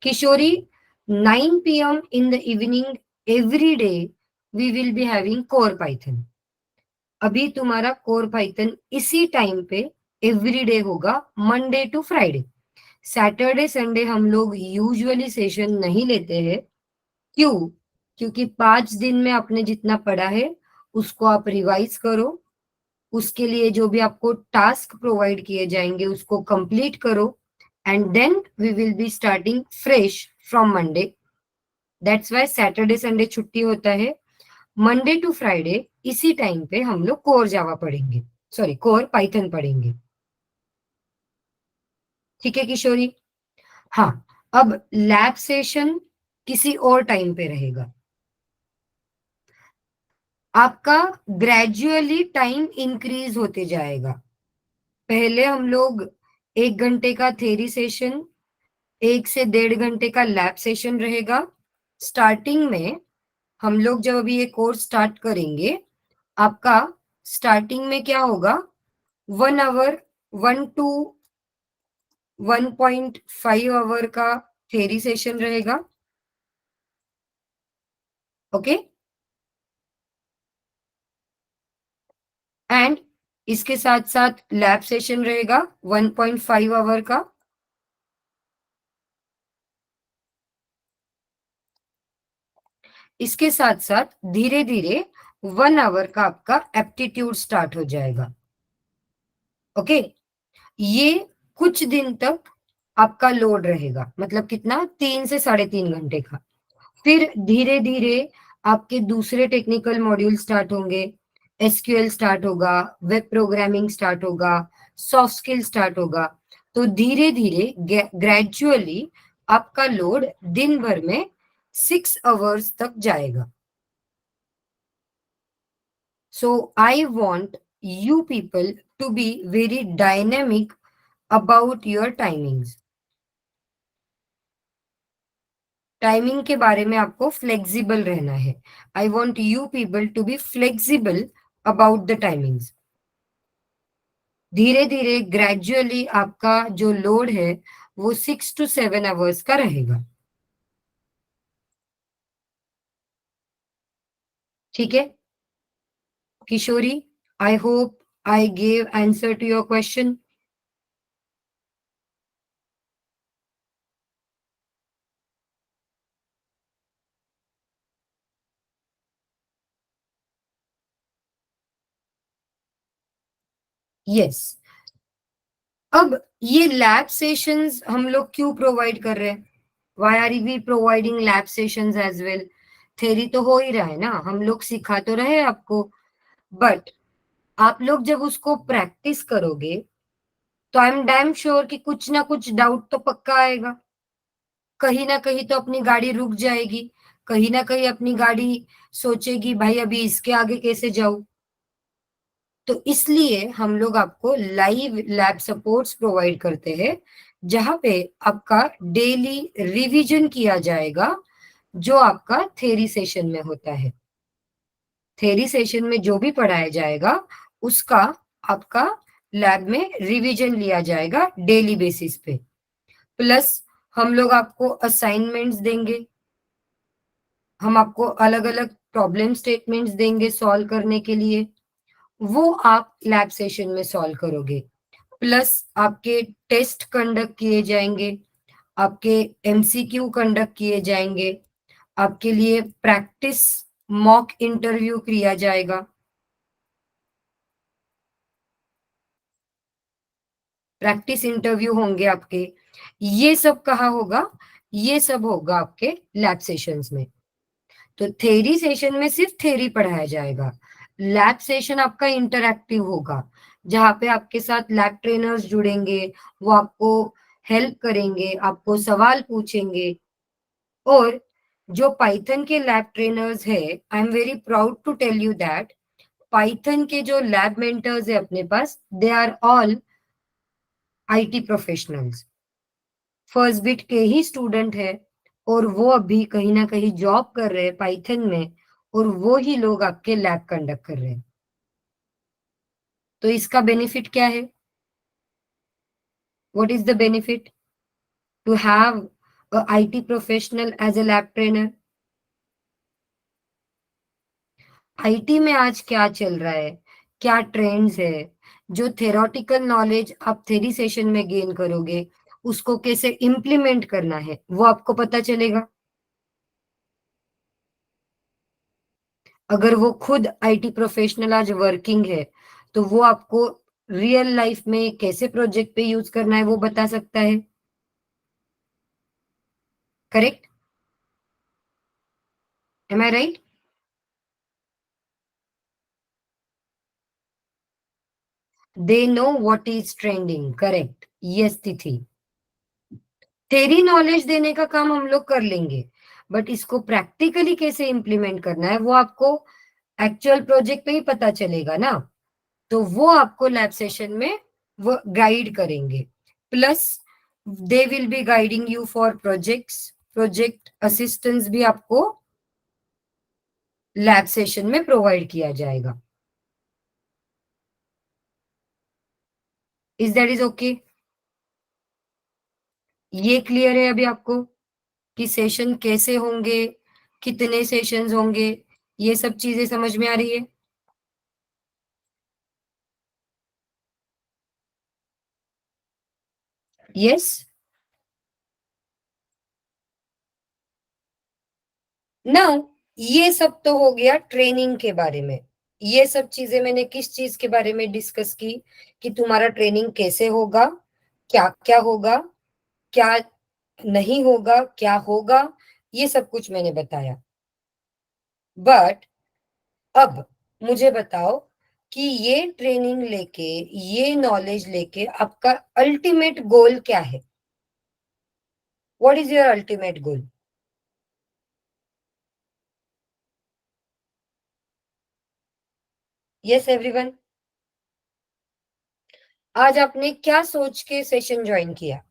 Kishori, 9 p.m. in the evening every day we will be having core Python. अभी तुम्हारा core Python इसी time पे every day होगा, Monday to Friday. Saturday Sunday हम लोग usually session नहीं लेते हैं. क्यों? क्योंकि 5 दिन में आपने जितना पढ़ा है उसको आप रिवाइज करो, उसके लिए जो भी आपको टास्क प्रोवाइड किए जाएंगे उसको कंप्लीट करो, and then we will be starting fresh from Monday. That's why Saturday Sunday छुट्टी होता है। मंडे टू फ्राइडे इसी टाइम पे हम लोग कोर जावा पढ़ेंगे, सॉरी कोर पाइथन पढ़ेंगे। ठीक है किशोरी? हाँ, अब लैब सेशन किसी और टाइम पे रहेगा। आपका ग्रेजुअली टाइम इंक्रीज होते जाएगा। पहले हम लोग 1 घंटे का थेरी सेशन, 1 से 1.5 घंटे का लैब सेशन रहेगा। स्टार्टिंग में हम लोग जब अभी ये कोर्स स्टार्ट करेंगे, आपका स्टार्टिंग में क्या होगा, 1 आवर 1 to 1.5 आवर का थेरी सेशन रहेगा। ओके, एंड इसके साथ साथ लैब सेशन रहेगा 1.5 आवर का। इसके साथ साथ धीरे धीरे 1 आवर का आपका एप्टीट्यूड स्टार्ट हो जाएगा। ओके, ये कुछ दिन तक आपका लोड रहेगा, मतलब कितना, 3 से 3.5 घंटे का। फिर धीरे धीरे आपके दूसरे टेक्निकल मॉड्यूल स्टार्ट होंगे, एसक्यूएल स्टार्ट होगा, वेब प्रोग्रामिंग स्टार्ट होगा, सॉफ्ट स्किल स्टार्ट होगा। तो धीरे धीरे ग्रेजुअली आपका लोड दिन भर में 6 आवर्स तक जाएगा। So I want you people to be very dynamic about your timings. Timing के बारे में आपको फ्लेक्सिबल रहना है। I want you people to be flexible about the timings. धीरे धीरे ग्रेजुअली आपका जो लोड है वो 6 to 7 आवर्स का रहेगा। ठीक है Kishori? I hope I gave answer to your question. Yes. अब ये लैब सेशंस हम लोग क्यों प्रोवाइड कर रहे हैं? Why are we providing lab sessions as well? Theory तो हो ही रहा है ना, हम लोग सिखा तो रहे आपको, बट आप लोग जब उसको प्रैक्टिस करोगे तो आई एम डैम श्योर कि कुछ ना कुछ डाउट तो पक्का आएगा। कहीं ना कहीं तो अपनी गाड़ी रुक जाएगी, कहीं ना कहीं अपनी गाड़ी सोचेगी भाई अभी इसके आगे कैसे जाऊं। तो इसलिए हम लोग आपको लाइव लैब सपोर्ट्स प्रोवाइड करते हैं, जहां पे आपका डेली रिवीजन किया जाएगा जो आपका थेरी सेशन में होता है। थेरी सेशन में जो भी पढ़ाया जाएगा उसका आपका लैब में रिवीजन लिया जाएगा डेली बेसिस पे। प्लस हम लोग आपको असाइनमेंट्स देंगे, हम आपको अलग अलग प्रॉब्लम स्टेटमेंट्स देंगे सॉल्व करने के लिए, वो आप लैब सेशन में सॉल्व करोगे। प्लस आपके टेस्ट कंडक्ट किए जाएंगे, आपके एमसीक्यू कंडक्ट किए जाएंगे, आपके लिए प्रैक्टिस मॉक इंटरव्यू किया जाएगा। प्रैक्टिस इंटरव्यू होंगे आपके। ये सब कहाँ होगा? ये सब होगा आपके लैब सेशंस में। तो थेरी सेशन में सिर्फ थेरी पढ़ाया जाएगा, लैब सेशन आपका इंटरैक्टिव होगा, जहाँ पे आपके साथ लैब ट्रेनर्स जुड़ेंगे, वो आपको हेल्प करेंगे, आपको सवाल पूछेंगे। और जो पाइथन के लैब ट्रेनर्स है, I am very proud to tell you that Python के जो लैब मेंटर्स है अपने पास, they are all IT professionals, first bit के ही स्टूडेंट है, और वो अभी कहीं ना कहीं जॉब कर रहे हैं पाइथन में, और वो ही लोग आपके लैब कंडक्ट कर रहे हैं। तो इसका बेनिफिट क्या है? What is the benefit to have a IT professional as a lab trainer? IT में आज क्या चल रहा है, क्या ट्रेंड्स है, जो थेरोटिकल नॉलेज आप थेरी सेशन में गेन करोगे उसको कैसे इम्प्लीमेंट करना है वो आपको पता चलेगा। अगर वो खुद आईटी प्रोफेशनल आज वर्किंग है तो वो आपको रियल लाइफ में कैसे प्रोजेक्ट पे यूज करना है वो बता सकता है, correct? Am I right? They know what is trending, correct, yes Tithi. Theory knowledge देने का काम हम लोग कर लेंगे, बट इसको प्रैक्टिकली कैसे इम्प्लीमेंट करना है वो आपको एक्चुअल प्रोजेक्ट पे ही पता चलेगा ना। तो वो आपको लैब सेशन में वो गाइड करेंगे, plus they will be guiding you for projects, project assistance भी आपको लैब सेशन में प्रोवाइड किया जाएगा। Is that is okay? ये क्लियर है अभी आपको कि सेशन कैसे होंगे, कितने सेशंस होंगे, ये सब चीजें समझ में आ रही है? यस? नाउ ये सब तो हो गया ट्रेनिंग के बारे में। ये सब चीजें मैंने किस चीज के बारे में डिस्कस की कि तुम्हारा ट्रेनिंग कैसे होगा, क्या क्या होगा, क्या नहीं होगा, क्या होगा, ये सब कुछ मैंने बताया। बट अब मुझे बताओ कि ये ट्रेनिंग लेके, ये नॉलेज लेके आपका अल्टीमेट गोल क्या है? What is your ultimate goal? Yes everyone? आज आपने क्या सोच के सेशन ज्वाइन किया?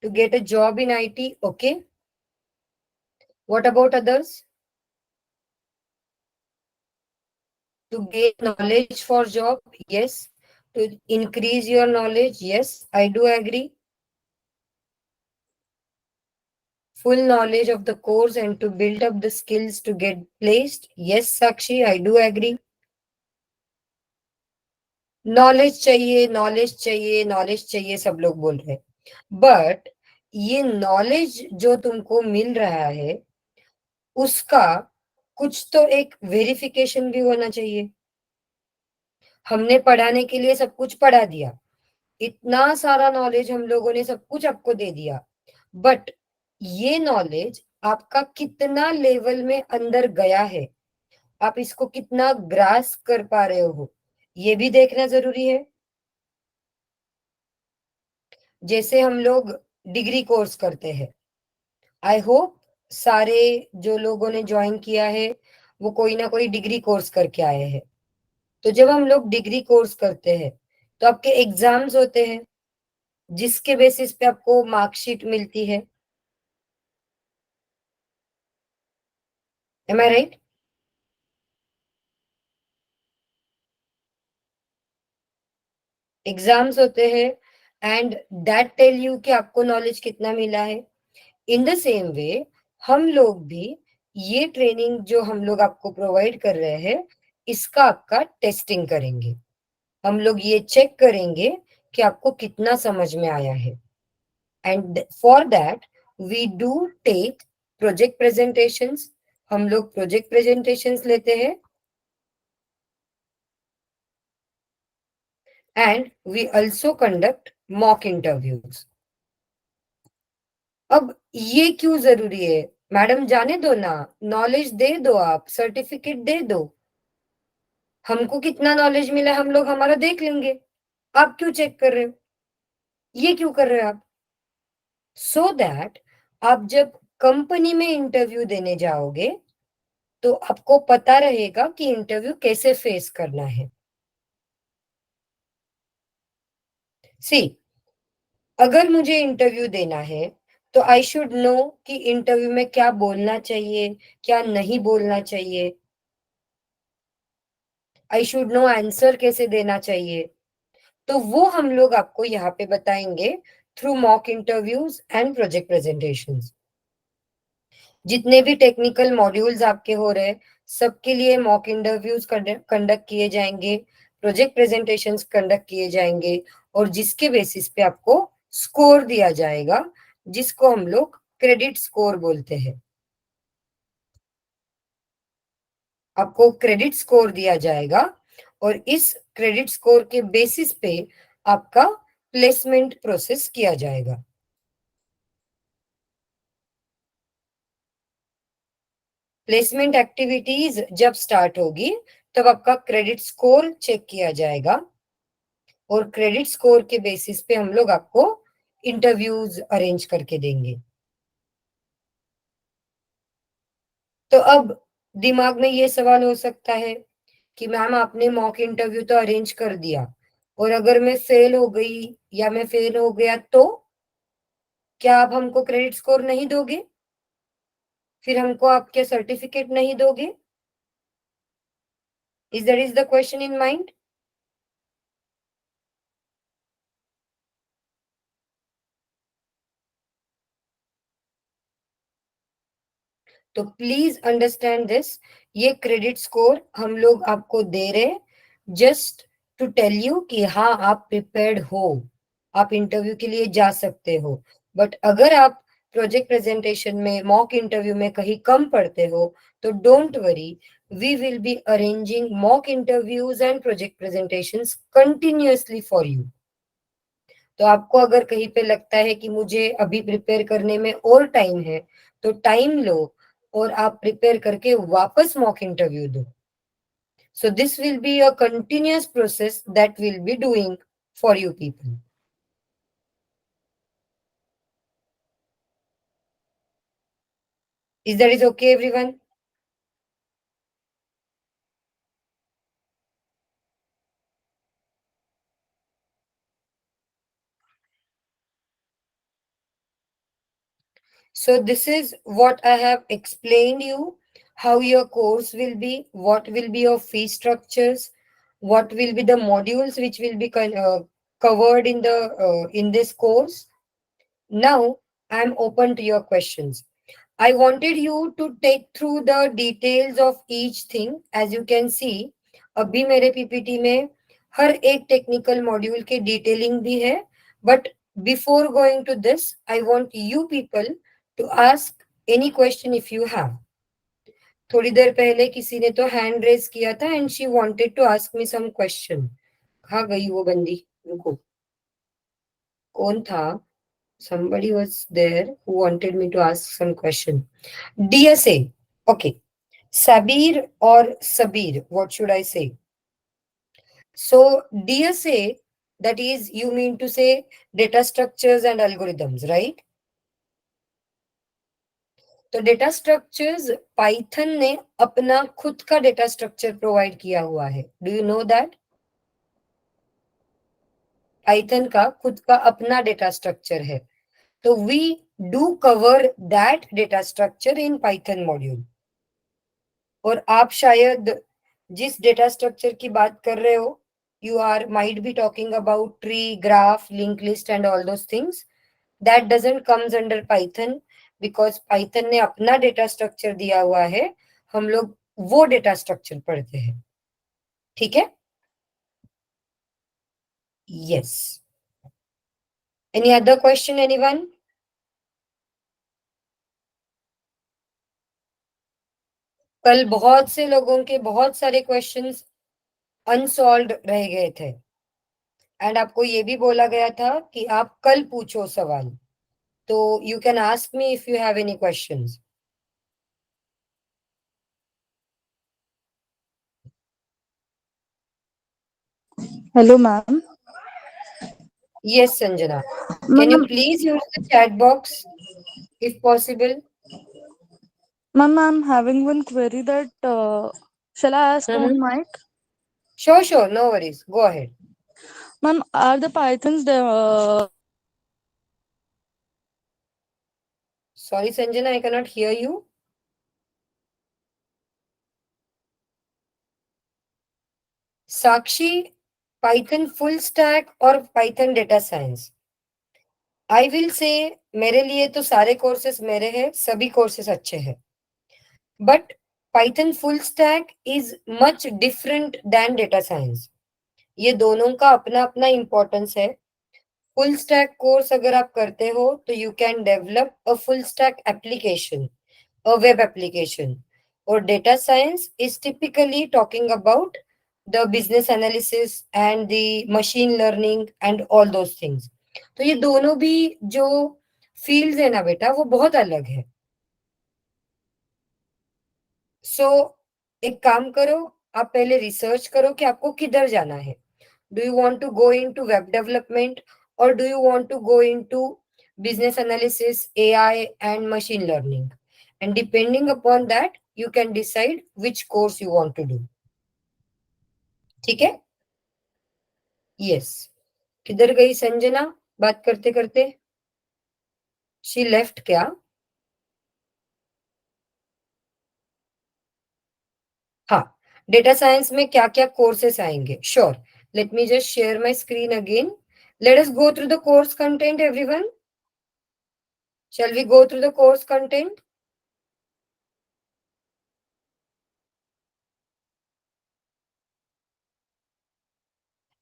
To get a job in IT, okay. What about others? To gain knowledge for job, yes. To increase your knowledge, yes, I do agree. Full knowledge of the course and to build up the skills to get placed, yes, Sakshi, I do agree. Knowledge चाहिए, knowledge चाहिए, knowledge चाहिए, सब लोग बोल रहे हैं, but ये knowledge जो तुमको मिल रहा है उसका कुछ तो एक वेरिफिकेशन भी होना चाहिए। हमने पढ़ाने के लिए सब कुछ पढ़ा दिया, इतना सारा नॉलेज हम लोगों ने सब कुछ आपको दे दिया, बट ये नॉलेज आपका कितना लेवल में अंदर गया है, आप इसको कितना ग्रास कर पा रहे हो, ये भी देखना जरूरी है। जैसे हम लोग डिग्री कोर्स करते हैं, आई होप सारे जो लोगों ने ज्वाइन किया है वो कोई ना कोई डिग्री कोर्स करके आए हैं। तो जब हम लोग डिग्री कोर्स करते हैं तो आपके एग्जाम्स होते हैं जिसके बेसिस पे आपको मार्कशीट मिलती है। M I right? एग्जाम्स होते हैं एंड दैट टेल यू कि आपको नॉलेज कितना मिला है। इन द सेम वे हम लोग भी ये ट्रेनिंग जो हम लोग आपको प्रोवाइड कर रहे हैं इसका आपका टेस्टिंग करेंगे। हम लोग ये चेक करेंगे कि आपको कितना समझ में आया है, and for that we do take project presentations. हम लोग प्रोजेक्ट प्रेजेंटेशंस लेते हैं and we also conduct mock interviews. अब ये क्यों जरूरी है? मैडम जाने दो ना, नॉलेज दे दो, आप सर्टिफिकेट दे दो, हमको कितना नॉलेज मिला है हम लोग हमारा देख लेंगे, आप क्यों चेक कर रहे हो? ये क्यों कर रहे हो आप? सो दैट आप जब कंपनी में इंटरव्यू देने जाओगे तो आपको पता रहेगा कि इंटरव्यू कैसे फेस करना है। सी, अगर मुझे इंटरव्यू देना है तो आई शुड नो कि इंटरव्यू में क्या बोलना चाहिए, क्या नहीं बोलना चाहिए। आई शुड नो आंसर कैसे देना चाहिए। तो वो हम लोग आपको यहाँ पे बताएंगे through mock interviews and project presentations. जितने भी टेक्निकल मॉड्यूल्स आपके हो रहे सबके लिए मॉक इंटरव्यूज कंडक्ट किए जाएंगे, प्रोजेक्ट प्रेजेंटेशंस कंडक्ट किए जाएंगे, और जिसके बेसिस पे आपको स्कोर दिया जाएगा, जिसको हम लोग क्रेडिट स्कोर बोलते हैं। आपको क्रेडिट स्कोर दिया जाएगा और इस क्रेडिट स्कोर के बेसिस पे आपका प्लेसमेंट प्रोसेस किया जाएगा। प्लेसमेंट एक्टिविटीज जब स्टार्ट होगी तब आपका क्रेडिट स्कोर चेक किया जाएगा और क्रेडिट स्कोर के बेसिस पे हम लोग आपको इंटरव्यूज अरेंज करके देंगे। तो अब दिमाग में ये सवाल हो सकता है कि मैम आपने मॉक इंटरव्यू तो अरेंज कर दिया और अगर मैं फेल हो गई या मैं फेल हो गया तो क्या आप हमको क्रेडिट स्कोर नहीं दोगे? फिर हमको आपके सर्टिफिकेट नहीं दोगे? Is that is the question in mind? तो प्लीज अंडरस्टैंड दिस, ये क्रेडिट स्कोर हम लोग आपको दे रहे जस्ट टू टेल यू कि हाँ आप प्रिपेयर्ड हो, आप इंटरव्यू के लिए जा सकते हो। बट अगर आप प्रोजेक्ट प्रेजेंटेशन में मॉक इंटरव्यू में कहीं कम पढ़ते हो तो don't worry, we will be arranging mock interviews and project presentations continuously for you. तो आपको अगर कहीं पे लगता है कि मुझे अभी प्रिपेयर करने में और टाइम है तो टाइम लो और आप प्रिपेयर करके वापस मॉक इंटरव्यू दो। So this will be a continuous process that will be doing for you people. Is that is okay everyone? So this is what I have explained you, how your course will be, what will be your fee structures, what will be the modules which will be covered in this course. Now I am open to your questions. I wanted you to take through the details of each thing. As you can see, अभी मेरे PPT में हर एक technical module के detailing भी है, but before going to this I want you people to ask any question if you have. थोड़ी देर पहले किसी ने तो हैंड रेज किया था and she wanted to ask me some question. कहाँ गई वो बंदी? रुको, कौन था? somebody was there who wanted me to ask some question. DSA. Okay. Sabir or Sabir, what should I say? So DSA, that is, you mean to say data structures and algorithms, right? तो data structures Python ने अपना खुद का data structure provide किया हुआ है। Do you know that? Python का खुद का अपना डेटा स्ट्रक्चर है, तो we do cover that data structure in Python module. और आप शायद जिस डेटा स्ट्रक्चर की बात कर रहे हो, you are might be talking about tree, graph, link list and all those things. That doesn't comes under Python because Python ने अपना डेटा स्ट्रक्चर दिया हुआ है, हम लोग वो डेटा स्ट्रक्चर पढ़ते हैं। ठीक है? Yes. Any other question anyone? कल बहुत से लोगों के बहुत सारे क्वेश्चंस अनसॉल्व्ड रह गए थे एंड आपको ये भी बोला गया था कि आप कल पूछो सवाल, तो you can ask me if you have any questions. Hello, ma'am. Yes, Sanjana. Can Ma'am, you please use the chat box if possible? ma'am, I'm having one query that shall I ask on mic? Sure, no worries. Go ahead. Ma'am, are the Pythons Sorry, Sanjana, I cannot hear you. Sakshi, Python full stack or Python data science? I will say मेरे लिए तो सारे courses मेरे हैं, सभी courses अच्छे हैं, but Python full stack is much different than data science. ये दोनों का अपना अपना इम्पोर्टेंस है। फुल स्टैक कोर्स अगर आप करते हो तो you can develop a full stack application, a web application. Or data science is typically talking about the business analysis and the machine learning and all those things. तो ये दोनों भी जो फील्ड्स है ना बेटा वो बहुत अलग है. सो एक काम करो, आप पहले रिसर्च करो कि आपको किधर जाना है. Do you want to go into web development और do you want to go into business analysis, AI and machine learning? And depending upon that, you can decide which course you want to do. ठीक है? Yes. किधर गई संजना बात करते करते? She left क्या? हाँ, डेटा साइंस में क्या क्या कोर्सेस आएंगे? Sure. Late me just share my screen again. Let us go through the course content, everyone. Shall we go through the course content?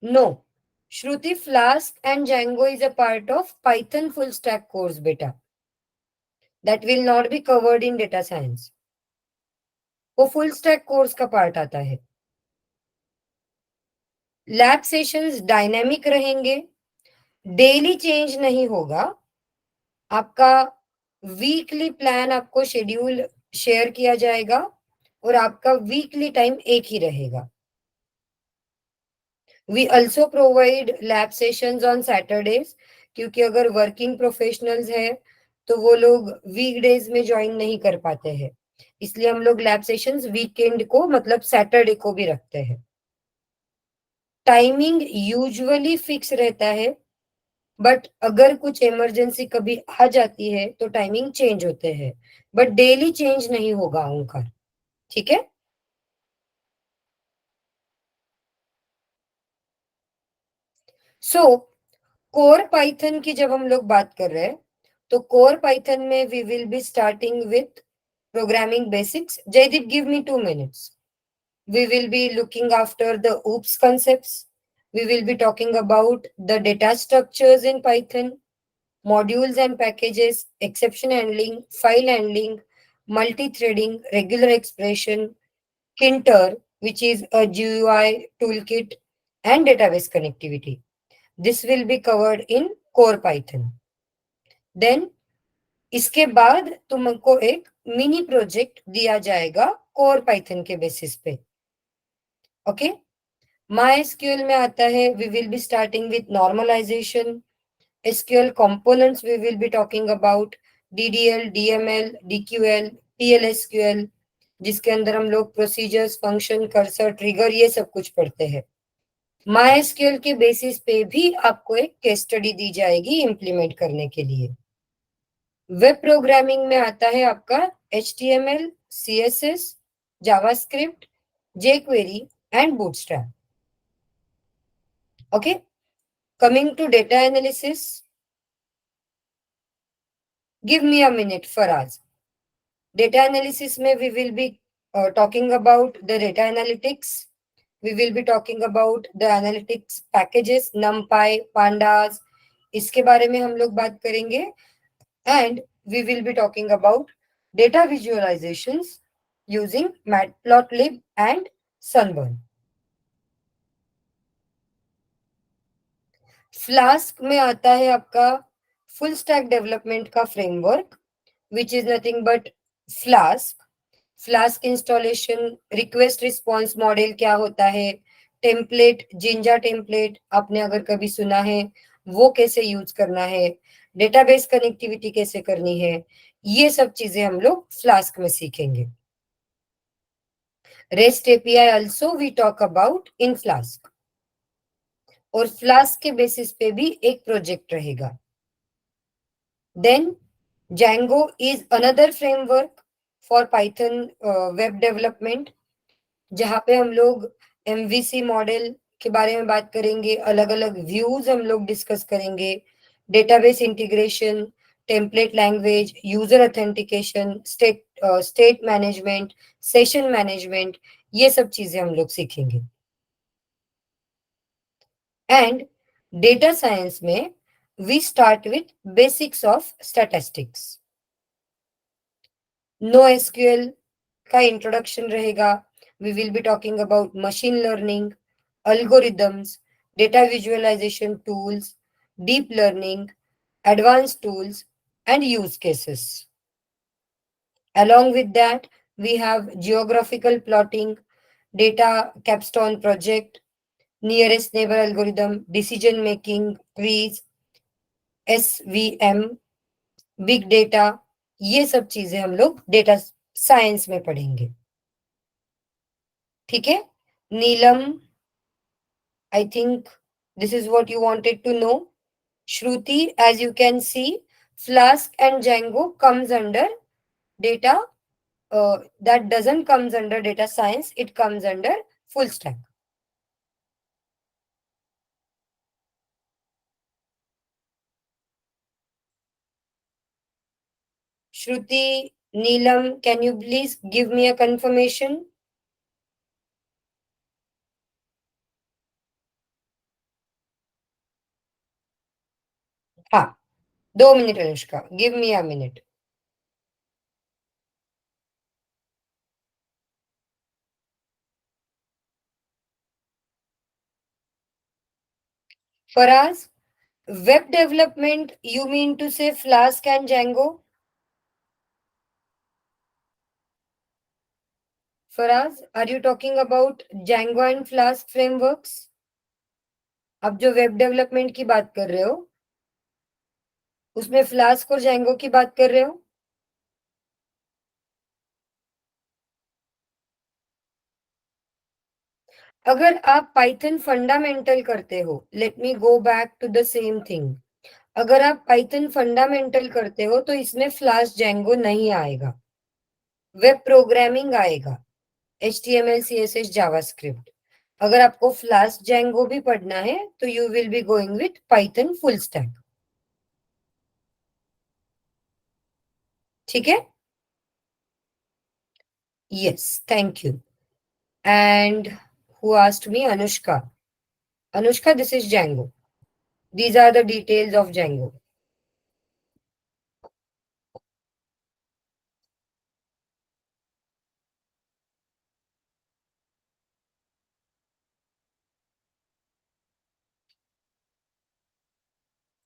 No. Shruti, Flask and Django is a part of Python full stack course, beta. That will not be covered in data science. वो full stack course का part आता है. Lab sessions dynamic रहेंगे, daily change नहीं होगा. आपका weekly plan आपको schedule share किया जाएगा और आपका वीकली टाइम एक ही रहेगा. We also provide lab sessions on Saturdays, क्योंकि अगर वर्किंग प्रोफेशनल्स है तो वो लोग वीकडेज में ज्वाइन नहीं कर पाते हैं, इसलिए हम लोग लैब सेशंस वीकेंड को मतलब सैटरडे को भी रखते हैं. टाइमिंग यूजुअली फिक्स रहता है, बट अगर कुछ इमरजेंसी कभी आ जाती है तो टाइमिंग चेंज होते हैं, बट डेली चेंज नहीं होगा उनका. ठीक है? सो कोर पाइथन की जब हम लोग बात कर रहे हैं तो कोर पाइथन में we will be starting with programming basics. Jaydeep, give me 2 minutes. We will be looking after the OOPS concepts. We will be talking about the data structures in Python, modules and packages, exception handling, file handling, multi-threading, regular expression, Kinter, which is a GUI toolkit, and database connectivity. This will be covered in core Python. Then इसके बाद तुमको एक mini project दिया जाएगा core Python के basis पे. Okay? MySQL में आता है, we will be starting with normalization. SQL components we will be talking about DDL, DML, DQL, PLSQL, जिसके अंदर हम लोग प्रोसीजर्स, फंक्शन, कर्सर, ट्रिगर ये सब कुछ पढ़ते हैं. MySQL के बेसिस पे भी आपको एक केस स्टडी दी जाएगी इम्प्लीमेंट करने के लिए. वेब प्रोग्रामिंग में आता है आपका HTML, CSS, JavaScript, jQuery and Bootstrap. Okay? Coming to data analysis. Give me a minute, Faraz. Data analysis में we will be talking about the data analytics. We will be talking about the analytics packages, NumPy, Pandas. इसके बारे में हम लोग बात करेंगे. And we will be talking about data visualizations using Matplotlib and Sunburn. Flask में आता है आपका फुल स्टैक डेवलपमेंट का framework, which is nothing but flask. Flask installation, request response model क्या होता है, टेम्पलेट, जिंजा टेम्पलेट आपने अगर कभी सुना है वो कैसे यूज करना है, डेटाबेस कनेक्टिविटी कैसे करनी है, ये सब चीजें हम लोग फ्लास्क में सीखेंगे. REST API also we talk about in Flask. और फ्लास्क के बेसिस पे भी एक प्रोजेक्ट रहेगा. Then Django is another framework for Python web development, जहाँ पे हम लोग MVC मॉडल के बारे में बात करेंगे, अलग अलग व्यूज हम लोग डिस्कस करेंगे, database integration, template language, user authentication, state management, session management, ये सब चीजें हम लोग सीखेंगे. एंड डेटा साइंस में we start with basics of statistics. NoSQL का introduction रहेगा. We will be talking about machine learning, algorithms, data visualization tools, deep learning, advanced tools, and use cases. Along with that, we have geographical plotting, data capstone project, nearest neighbor algorithm, decision making trees, SVM, big data, ये सब चीजें हम लोग data science में पढ़ेंगे. ठीक है. Neelam, I think this is what you wanted to know. Shruti, as you can see, Flask and Django comes under data, that doesn't comes under data science, it comes under full stack. Shruti, Neelam, can you please give me a confirmation? हाँ, 2 minute Anushka, give me a minute. Faraz, web development, you mean to say Flask and Django? Faraz, are you talking about Django and Flask frameworks? अब जो web development की बात कर रहे हो, उसमें flask और Django की बात कर रहे हो? अगर आप पाइथन फंडामेंटल करते हो, let me go back to the same thing. अगर आप पाइथन फंडामेंटल करते हो तो इसमें फ्लास्क Django नहीं आएगा, वेब प्रोग्रामिंग आएगा, HTML CSS जावास्क्रिप्ट. अगर आपको फ्लास्क Django भी पढ़ना है तो you will be going with Python full stack. ठीक है. Yes, thank you. And who asked me? Anushka. Anushka, this is Django. These are the details of Django.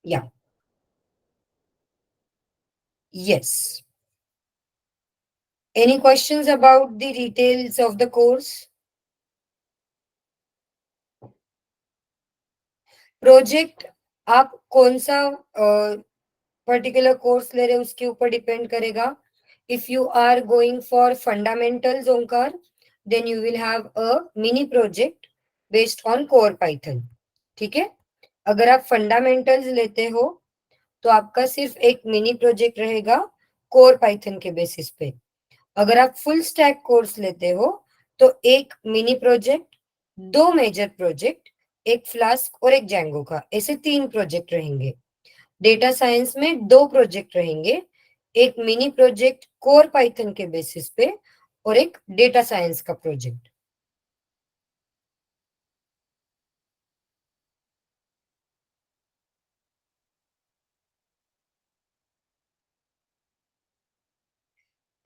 Yeah. Yes. Any questions about the details of the course? Project, आप कौन सा particular course ले रहे हो उसके ऊपर depend करेगा. If you are going for fundamentals Omkar, then you will have a mini project based on core Python. ठीक है. अगर आप फंडामेंटल्स लेते हो तो आपका सिर्फ एक मिनी प्रोजेक्ट रहेगा कोर पाइथन के बेसिस पे. अगर आप फुल स्टैक कोर्स लेते हो तो एक मिनी प्रोजेक्ट, 2 मेजर प्रोजेक्ट, एक फ्लास्क और एक Django का, ऐसे 3 प्रोजेक्ट रहेंगे. डेटा साइंस में 2 प्रोजेक्ट रहेंगे, एक मिनी प्रोजेक्ट कोर पाइथन के बेसिस पे और एक डेटा साइंस का प्रोजेक्ट.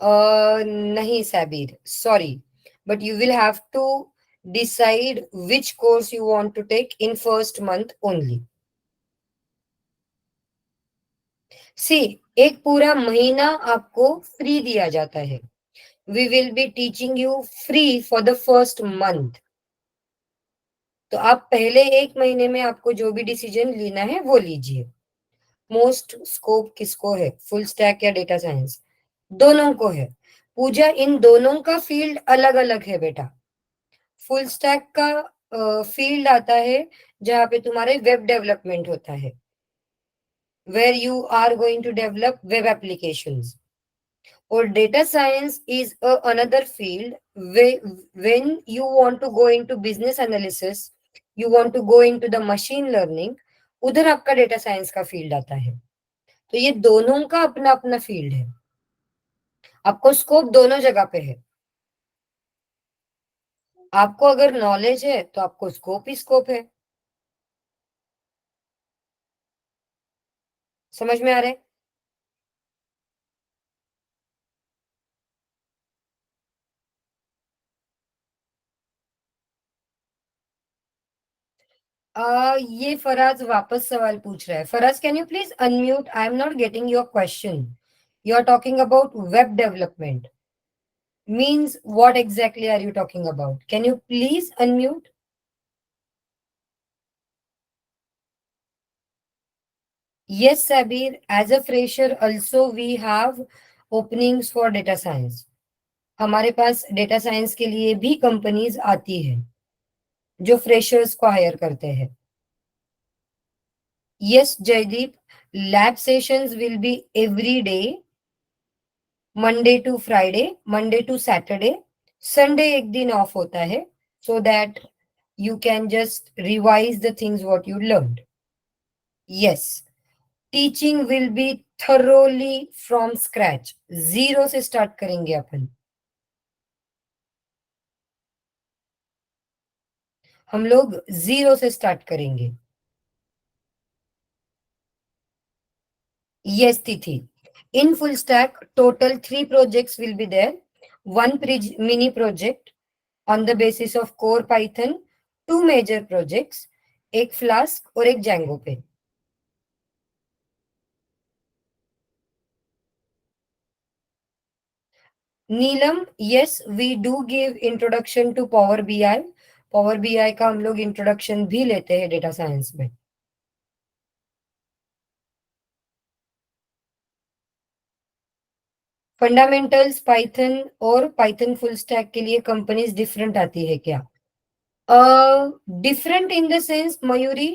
नहीं Sabir, sorry, but you will have to decide which course you want to take in first month only. See, एक पूरा महीना आपको फ्री दिया जाता है. We will be teaching you free for the first month. तो आप पहले एक महीने में आपको जो भी डिसीजन लेना है वो लीजिए. मोस्ट स्कोप किसको है, फुल स्टैक या डेटा साइंस? दोनों को है. पूजा, इन दोनों का फील्ड अलग अलग है बेटा. फुल स्टैक का फील्ड आता है जहां पे तुम्हारे वेब डेवलपमेंट होता है, where you are going to develop web applications. Or data science is another field when you want to go into business analysis, you want to go into the machine learning, उधर आपका data science का field आता है. तो ये दोनों का अपना अपना फील्ड है. आपको स्कोप दोनों जगह पे है. आपको अगर नॉलेज है तो आपको स्कोप ही स्कोप है. समझ में आ रहा है? ये फराज वापस सवाल पूछ रहा है. Faraz, can you please unmute? I am not getting your question. You are talking about web development. Means what exactly are you talking about? Can you please unmute? Yes, Sabir. As a fresher, also we have openings for data science. हमारे पास data science के लिए भी companies आती है जो freshers को hire करते हैं. Yes Jaydeep, lab sessions will be every day, Monday to Friday, Monday to Saturday. Sunday एक दिन ऑफ होता है, so that you can just revise the things what you learned. Yes, teaching will be thoroughly from scratch. Zero से start करेंगे अपन. हम लोग zero से स्टार्ट करेंगे. Yes, Tithi. In full stack, total 3 projects will be there. One mini project on the basis of core Python, 2 major projects, एक Flask और एक Django पे. नीलम, yes, we do give introduction to Power BI. Power BI का हम लोग introduction भी लेते हैं डेटा साइंस में. फंडामेंटल्स पाइथन और पाइथन फुल स्टैक के लिए कंपनीज डिफरेंट आती है क्या? Different in the sense Mayuri,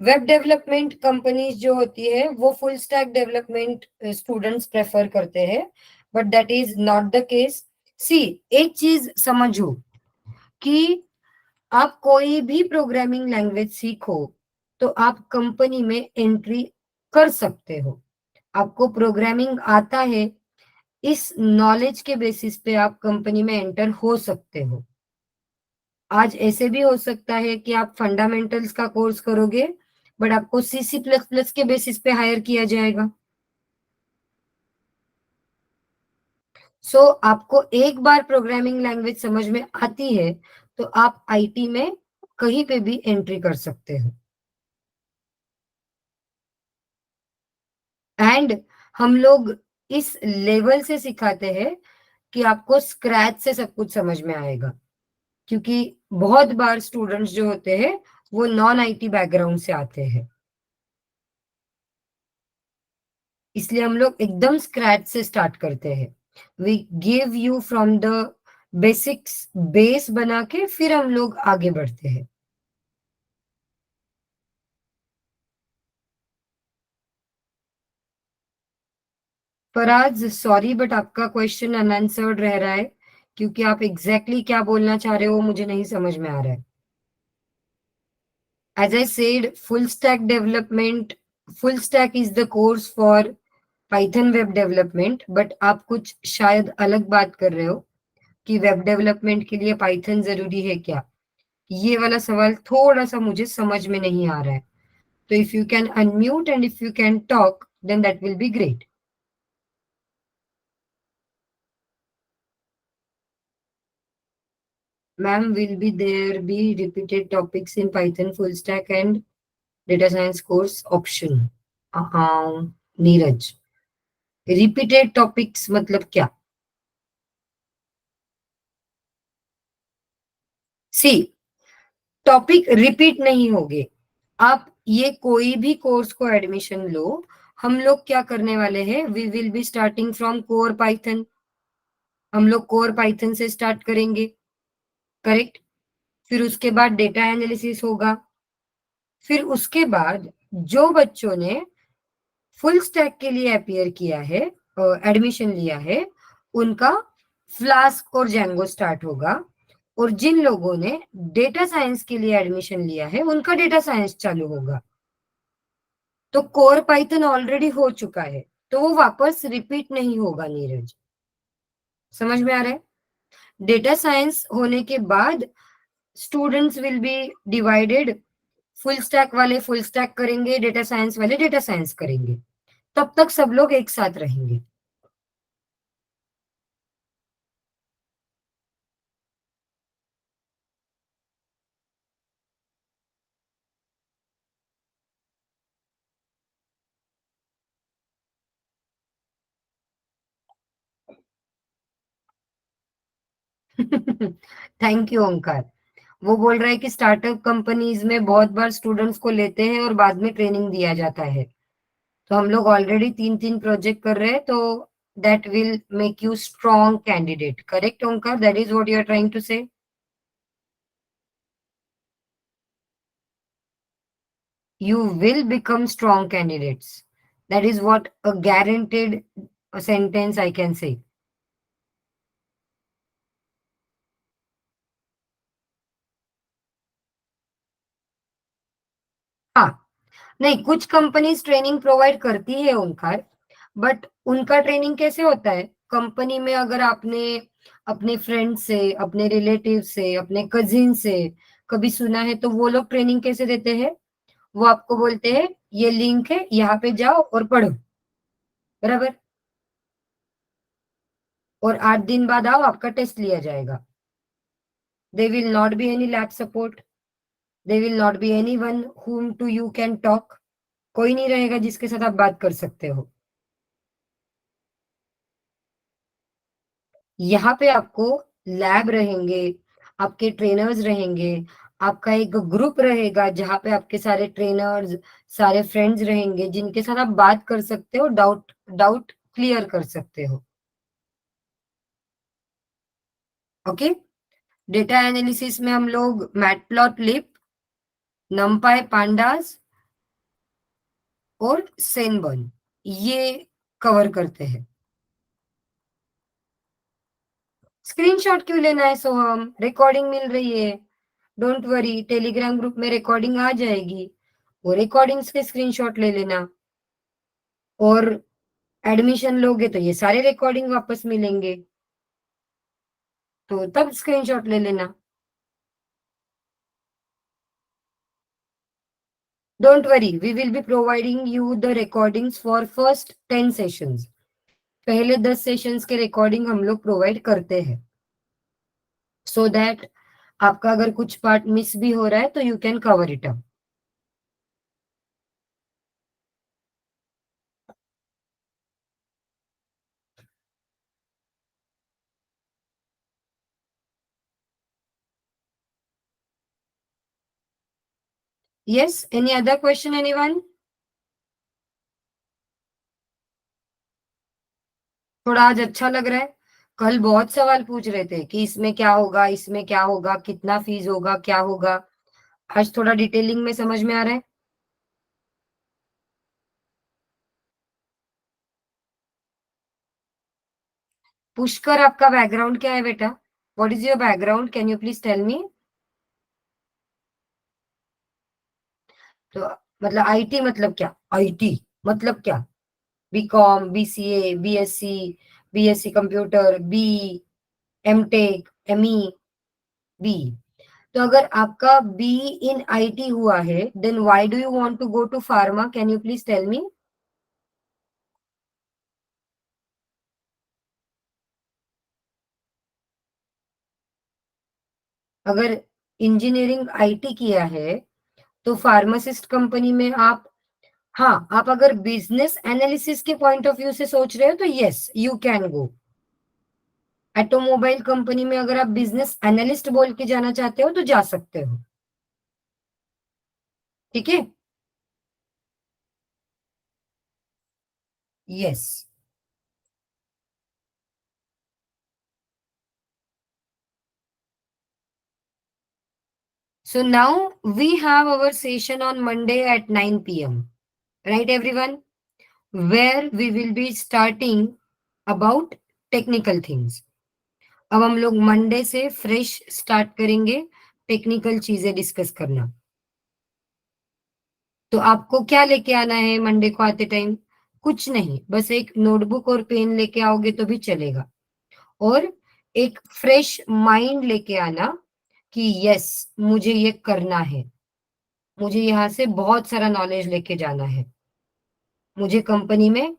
web development companies जो होती है वो full stack development students prefer करते हैं, but that is not the case. See, एक चीज समझो कि आप कोई भी प्रोग्रामिंग लैंग्वेज सीखो तो आप कंपनी में एंट्री कर सकते हो. आपको प्रोग्रामिंग आता है, इस नॉलेज के बेसिस पे आप कंपनी में एंटर हो सकते हो. आज ऐसे भी हो सकता है कि आप फंडामेंटल्स का कोर्स करोगे बट आपको C++ के बेसिस पे हायर किया जाएगा. सो आपको एक बार प्रोग्रामिंग लैंग्वेज समझ में आती है तो आप आईटी में कहीं पे भी एंट्री कर सकते हो. एंड हम लोग इस लेवल से सिखाते हैं कि आपको स्क्रैच से सब कुछ समझ में आएगा, क्योंकि बहुत बार स्टूडेंट्स जो होते हैं वो नॉन आईटी बैकग्राउंड से आते हैं, इसलिए हम लोग एकदम स्क्रैच से स्टार्ट करते हैं. We give you from the basics, base बना के फिर हम लोग आगे बढ़ते हैं. फराज, सॉरी बट आपका क्वेश्चन अनआंसर्ड रह रहा है, क्योंकि आप एग्जैक्टली क्या बोलना चाह रहे हो मुझे नहीं समझ में आ रहा है. As I said, full stack development, full stack is the course for Python web development, but आप कुछ शायद अलग बात कर रहे हो कि वेब डेवलपमेंट के लिए पाइथन जरूरी है क्या. ये वाला सवाल थोड़ा सा मुझे समझ में नहीं आ रहा है. तो if you can unmute and if you can talk then that will be great. Ma'am, will be there be repeated topics in Python full stack and data science course option? Neeraj, repeated topics मतलब क्या? सी, topic repeat नहीं होंगे. आप ये कोई भी course को admission लो, हम लोग क्या करने वाले हैं, we will be starting from core Python. हम लोग कोर पाइथन से स्टार्ट करेंगे, करेक्ट. फिर उसके बाद डेटा एनालिसिस होगा. फिर उसके बाद जो बच्चों ने फुल स्टैक के लिए अपीयर किया है, एडमिशन लिया है, उनका फ्लास्क और जेंगो स्टार्ट होगा. और जिन लोगों ने डेटा साइंस के लिए एडमिशन लिया है उनका डेटा साइंस चालू होगा. तो कोर पाइथन ऑलरेडी हो चुका है तो वो वापस रिपीट नहीं होगा. नीरज, समझ में आ रहा है? डेटा साइंस होने के बाद students will be divided full stack वाले फुल स्टैक करेंगे, डेटा साइंस वाले डेटा साइंस करेंगे, तब तक सब लोग एक साथ रहेंगे। थैंक यू ओंकार। वो बोल रहा है कि स्टार्टअप कंपनीज में बहुत बार स्टूडेंट्स को लेते हैं और बाद में ट्रेनिंग दिया जाता है। तो हम लोग ऑलरेडी 3-3 प्रोजेक्ट कर रहे हैं, तो that will make you strong candidate. Correct Omkar? That is what you are trying to say. You will become strong candidates. That is what a guaranteed sentence I can say. हाँ, नहीं, कुछ companies training provide करती है ओंकार, but उनका training कैसे होता है? Company में अगर आपने अपने फ्रेंड से, अपने रिलेटिव से, अपने कजिन से कभी सुना है, तो वो लोग ट्रेनिंग कैसे देते हैं? वो आपको बोलते हैं ये लिंक है, यहाँ पे जाओ और पढ़ो, बराबर, और 8 दिन बाद आओ, आपका टेस्ट लिया जाएगा। There will not be any lab support. There will not be anyone whom to you can talk. कोई नहीं रहेगा जिसके साथ आप बात कर सकते हो। यहाँ पे आपको लैब रहेंगे, आपके ट्रेनर्स रहेंगे, आपका एक ग्रुप रहेगा जहाँ पे आपके सारे ट्रेनर्स, सारे फ्रेंड्स रहेंगे जिनके साथ आप बात कर सकते हो, डाउट डाउट क्लियर कर सकते हो। ओके, डेटा एनालिसिस में हम लोग मैटप्लॉटलिब, नमपाई पांडास और सेनबर्न ये कवर करते हैं। स्क्रीनशॉट क्यों लेना है सोहम? रिकॉर्डिंग मिल रही है, डोंट वरी, टेलीग्राम ग्रुप में रिकॉर्डिंग आ जाएगी, वो रिकॉर्डिंग्स के स्क्रीनशॉट ले लेना, और एडमिशन लोगे तो ये सारे रिकॉर्डिंग वापस मिलेंगे, तो तब स्क्रीनशॉट ले लेना। Don't worry, we will be providing you the recordings for first 10 sessions. पहले 10 सेशंस के रिकॉर्डिंग हम लोग प्रोवाइड करते हैं, सो दैट आपका अगर कुछ पार्ट मिस भी हो रहा है तो you can cover it up. Yes, any other question, anyone? थोड़ा आज अच्छा लग रहा है? कल बहुत सवाल पूछ रहे थे कि इसमें क्या होगा, इसमें क्या होगा, कितना फीस होगा, क्या होगा। आज थोड़ा डिटेलिंग में समझ में आ रहा है। पुष्कर, आपका बैकग्राउंड क्या है बेटा? What is your background? Can you please tell me? तो मतलब आईटी मतलब क्या? आईटी मतलब क्या? BCom, BCA, BSc, BSc computer, B, MTech, ME, B. तो अगर आपका बी इन आईटी हुआ है, then why do you want to go to pharma? Can you please tell me? अगर इंजीनियरिंग आईटी किया है तो फार्मासिस्ट कंपनी में आप, हाँ, आप अगर बिजनेस एनालिसिस के पॉइंट ऑफ व्यू से सोच रहे हो तो yes you can go. Automobile company में अगर आप बिजनेस एनालिस्ट बोल के जाना चाहते हो तो जा सकते हो। ठीक है? Yes. So now we have our session on Monday at 9 p.m. Right, everyone? Where we will be starting about technical things. अब हम लोग मंडे से फ्रेश स्टार्ट करेंगे टेक्निकल चीजें डिस्कस करना। तो आपको क्या लेके आना है मंडे को आते टाइम? कुछ नहीं, बस एक नोटबुक और पेन लेके आओगे तो भी चलेगा, और एक फ्रेश माइंड लेके आना कि यस मुझे ये करना है। मुझे यहाँ से बहुत सारा नॉलेज लेके जाना है, मुझे कंपनी में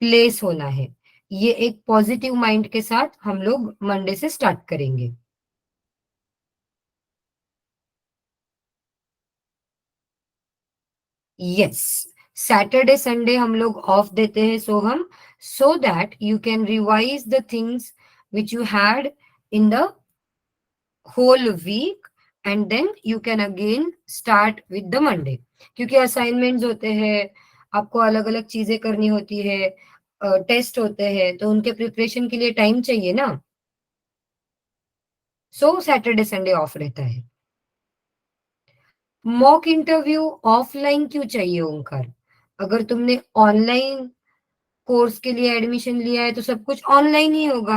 प्लेस होना है। ये एक पॉजिटिव माइंड के साथ हम लोग मंडे से स्टार्ट करेंगे। यस, सैटरडे संडे हम लोग ऑफ देते हैं Soham, so that you can revise the things which you had in the whole week, and then you can again start with the Monday. क्योंकि असाइनमेंट्स होते हैं, आपको अलग अलग चीजें करनी होती है, टेस्ट होते हैं, तो उनके प्रिपरेशन के लिए टाइम चाहिए ना। सो सैटरडे संडे ऑफ रहता है। मॉक इंटरव्यू ऑफलाइन क्यों चाहिए ओंकार? अगर तुमने ऑनलाइन कोर्स के लिए एडमिशन लिया है तो सब कुछ ऑनलाइन ही होगा।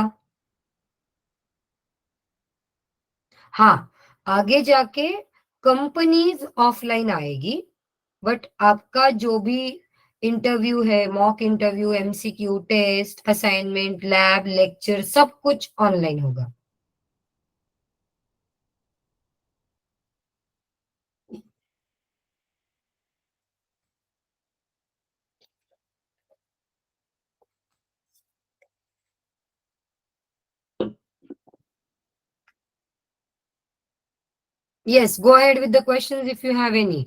हाँ, आगे जाके कंपनीज ऑफलाइन आएगी, बट आपका जो भी इंटरव्यू है, mock interview, MCQ, test, assignment, lab, lecture, सब कुछ ऑनलाइन होगा। Yes, go ahead with the questions if you have any.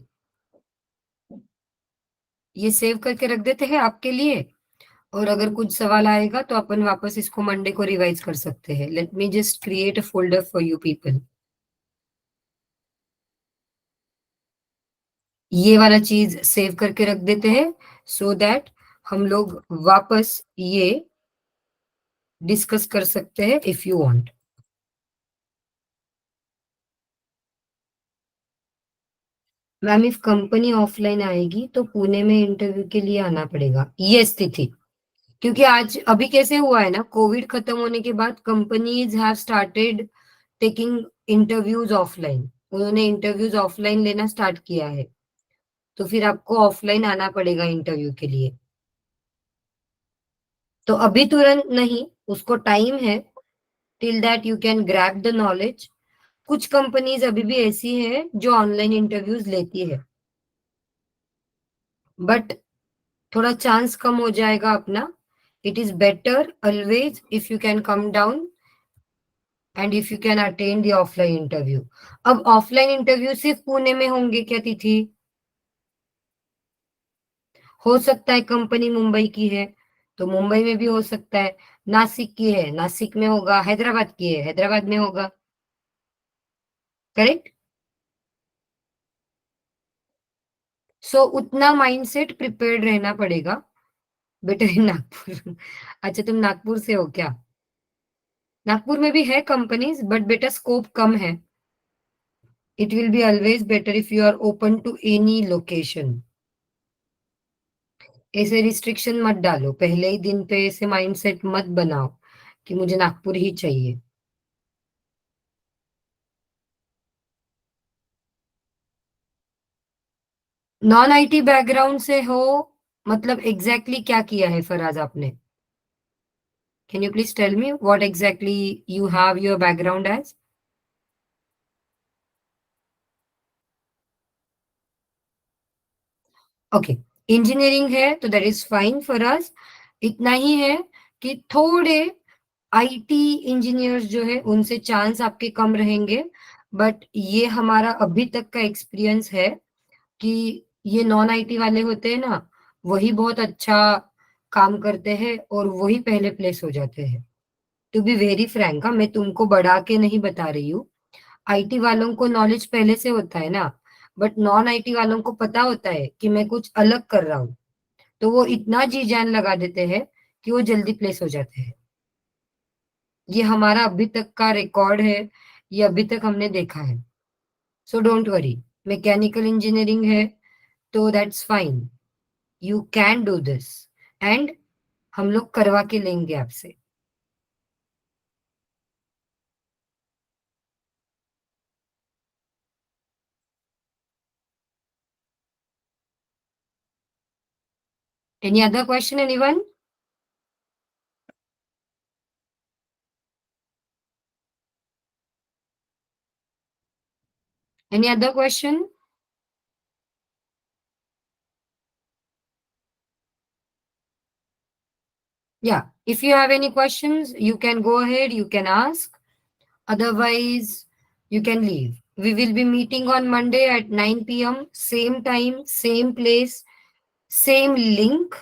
ये सेव करके रख देते हैं आपके लिए, और अगर कुछ सवाल आएगा तो अपन वापस इसको मंडे को रिवाइज कर सकते हैं। Late me just create a folder for you people. ये वाला चीज सेव करके रख देते हैं, सो दैट हम लोग वापस ये डिस्कस कर सकते हैं if you want. Ma'am, if company offline आएगी तो पुणे में इंटरव्यू के लिए आना पड़ेगा। यस तिथि, क्योंकि आज अभी कैसे हुआ है ना, कोविड खत्म होने के बाद companies have started taking interviews offline. उन्होंने इंटरव्यूज ऑफलाइन लेना स्टार्ट किया है, तो फिर आपको ऑफलाइन आना पड़ेगा इंटरव्यू के लिए। तो अभी तुरंत नहीं, उसको टाइम है, till that you can grab the knowledge. कुछ कंपनीज अभी भी ऐसी है जो ऑनलाइन इंटरव्यूज लेती है, बट थोड़ा चांस कम हो जाएगा अपना। It is better always if you can come down and if you can attend the offline interview. अब ऑफलाइन इंटरव्यू सिर्फ पुणे में होंगे क्या तिथि? हो सकता है कंपनी मुंबई की है तो मुंबई में भी हो सकता है, नासिक की है नासिक में होगा, हैदराबाद की है हैदराबाद में होगा। करेक्ट? सो उतना माइंडसेट प्रिपेयर्ड रहना पड़ेगा। Better in Nagpur. अच्छा, तुम नागपुर से हो क्या? नागपुर में भी है कंपनीज, बट बेटा स्कोप कम है। It will be always better if you are open to any location. ऐसे रिस्ट्रिक्शन मत डालो पहले ही दिन पे, ऐसे माइंडसेट मत बनाओ कि मुझे नागपुर ही चाहिए। नॉन आईटी बैकग्राउंड से हो, मतलब एग्जैक्टली क्या किया है फराज आपने? Can you please tell me what exactly you have your background as? Okay, engineering है तो that is fine for us. इतना ही है कि थोड़े आईटी इंजीनियर्स जो है उनसे चांस आपके कम रहेंगे, बट ये हमारा अभी तक का एक्सपीरियंस है कि ये नॉन आईटी वाले होते हैं ना, वही बहुत अच्छा काम करते हैं और वही पहले प्लेस हो जाते हैं। टू बी वेरी फ्रैंक, मैं तुमको बढ़ा के नहीं बता रही हूँ। आईटी वालों को नॉलेज पहले से होता है ना, बट नॉन आईटी वालों को पता होता है कि मैं कुछ अलग कर रहा हूँ, तो वो इतना जी जान लगा देते हैं कि वो जल्दी प्लेस हो जाते हैं। ये हमारा अभी तक का रिकॉर्ड है, ये अभी तक हमने देखा है। So don't worry, mechanical engineering है तो that's fine, you can do this, and हम लोग करवा के लेंगे आपसे। Any other question anyone? Any other question? Yeah, if you have any questions, you can go ahead, you can ask. Otherwise, you can leave. We will be meeting on Monday at 9 p.m., same time, same place, same link.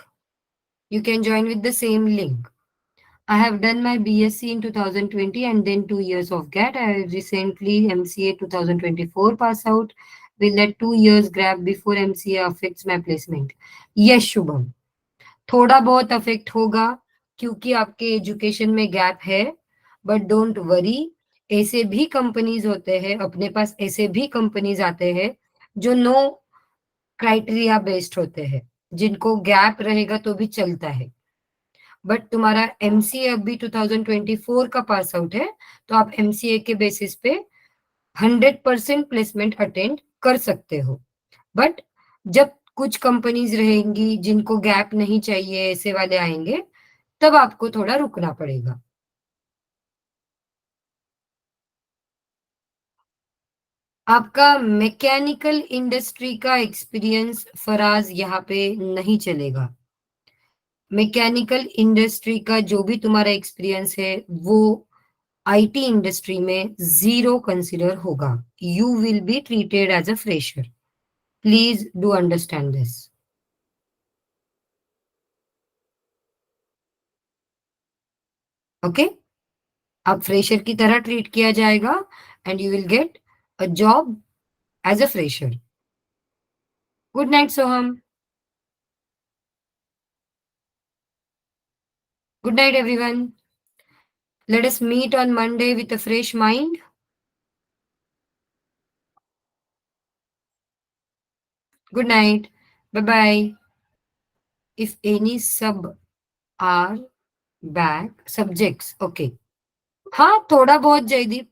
You can join with the same link. I have done my BSc in 2020 and then 2 years of GAT. I recently MCA 2024 pass out. Will that 2 years gap before MCA affects my placement? Yes, Shubham. थोड़ा बहुत affect होगा क्योंकि आपके education में gap है, but don't worry, ऐसे भी companies होते हैं, अपने पास ऐसे भी कंपनीज आते हैं जो नो क्राइटेरिया बेस्ड होते हैं, जिनको गैप रहेगा तो भी चलता है। बट तुम्हारा एमसीए अभी 2024 का पास आउट है, तो आप एमसीए के बेसिस पे 100% प्लेसमेंट अटेंड कर सकते हो। बट जब कुछ कंपनीज रहेंगी जिनको गैप नहीं चाहिए, ऐसे वाले आएंगे, तब आपको थोड़ा रुकना पड़ेगा। आपका मैकेनिकल इंडस्ट्री का एक्सपीरियंस फराज यहाँ पे नहीं चलेगा। मैकेनिकल इंडस्ट्री का जो भी तुम्हारा एक्सपीरियंस है वो आईटी इंडस्ट्री में 0 कंसिडर होगा। You will be treated as a fresher. Please do understand this. Okay, आप फ्रेशर की तरह ट्रीट किया जाएगा and you will get a job as a fresher. Good night Soham. Good night everyone. Let us meet on Monday with a fresh mind. Good night. Bye bye. If any sub are back subjects, okay. हाँ, थोड़ा बहुत Jaideep,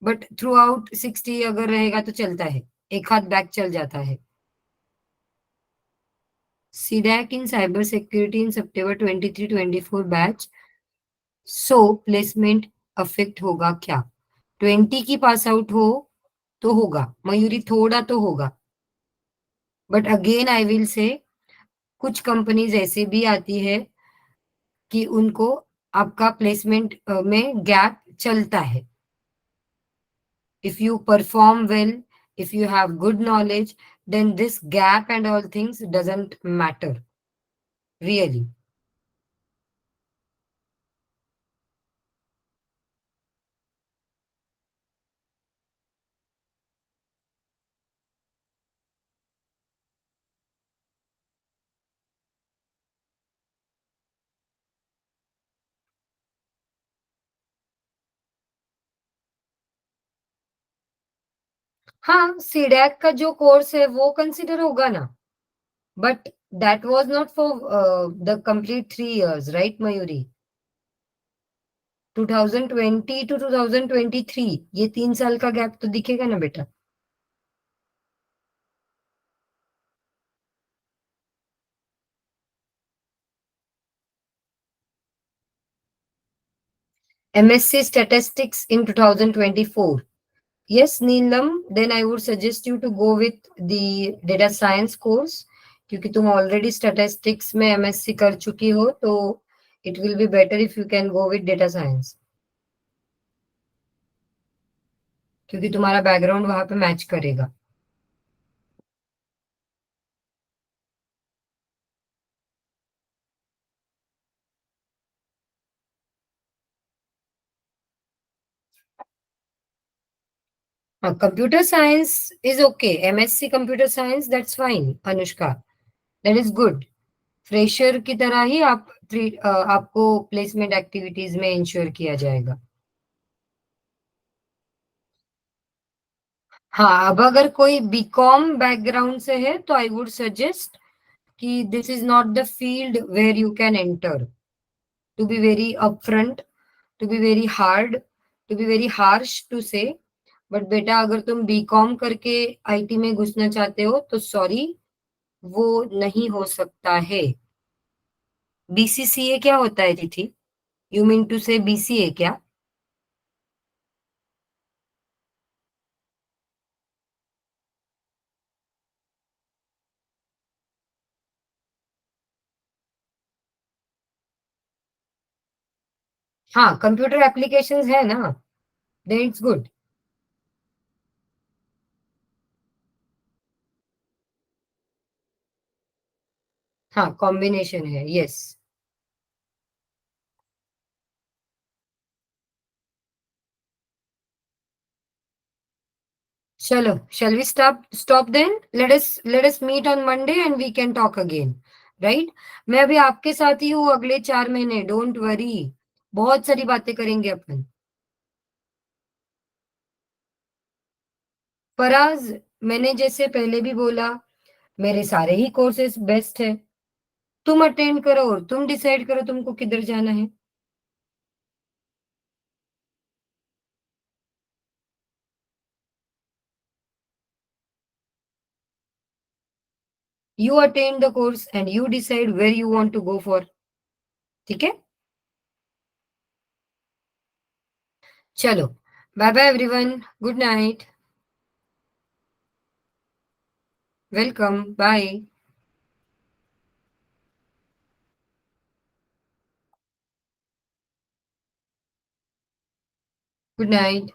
but through out 60 अगर रहेगा तो चलता है, एक हाथ बैक चल जाता है। CDAC in cyber security in September 23-24 batch, so placement affect होगा क्या? 20 की पास आउट हो तो होगा, मयूरी थोड़ा तो होगा, but again I will say कुछ कंपनीज ऐसे भी आती है कि उनको आपका प्लेसमेंट में गैप चलता है। If you perform well, if you have good knowledge, then this gap and all things doesn't matter really. हाँ, सीडैक का जो कोर्स है वो कंसिडर होगा ना, but that was not for the complete 3 years, right Mayuri? 2020 to 2023, ये 3 साल का गैप तो दिखेगा ना बेटा। MSc Statistics in 2024. Yes, Neelam, then I would suggest you to go with the data science course, क्योंकि तुम already statistics में MSc कर चुकी हो, तो it will be better if you can go with data science, क्योंकि तुम्हारा background वहां पे मैच करेगा। Computer science is okay. MSc computer science, that's fine, Anushka. That is good. Fresher की तरह ही आपको प्लेसमेंट एक्टिविटीज में इंश्योर किया जाएगा। हाँ, अब अगर कोई बीकॉम बैकग्राउंड से है तो आई वुड सजेस्ट कि this is not the field where you can enter, to be very upfront, to be very hard, to be very harsh to say, but बेटा अगर तुम बीकॉम करके आईटी में घुसना चाहते हो तो सॉरी, वो नहीं हो सकता है। बीसीसीए क्या होता है तिथि? यू मीन टू से बीसीए क्या? हाँ, कंप्यूटर एप्लीकेशंस है ना, देन इट्स गुड. हाँ, कॉम्बिनेशन है, यस. चलो, shall we stop then? Let us meet on Monday and we can talk again, right? मैं अभी आपके साथ ही हूँ अगले 4 महीने, डोंट वरी. बहुत सारी बातें करेंगे अपन. फराज, मैंने जैसे पहले भी बोला, मेरे सारे ही कोर्सेज बेस्ट है. तुम अटेंड करो और तुम डिसाइड करो तुमको किधर जाना है. You attend the course and you decide where you want to go for. ठीक है? चलो, bye bye everyone, good night. Welcome, bye. Good night.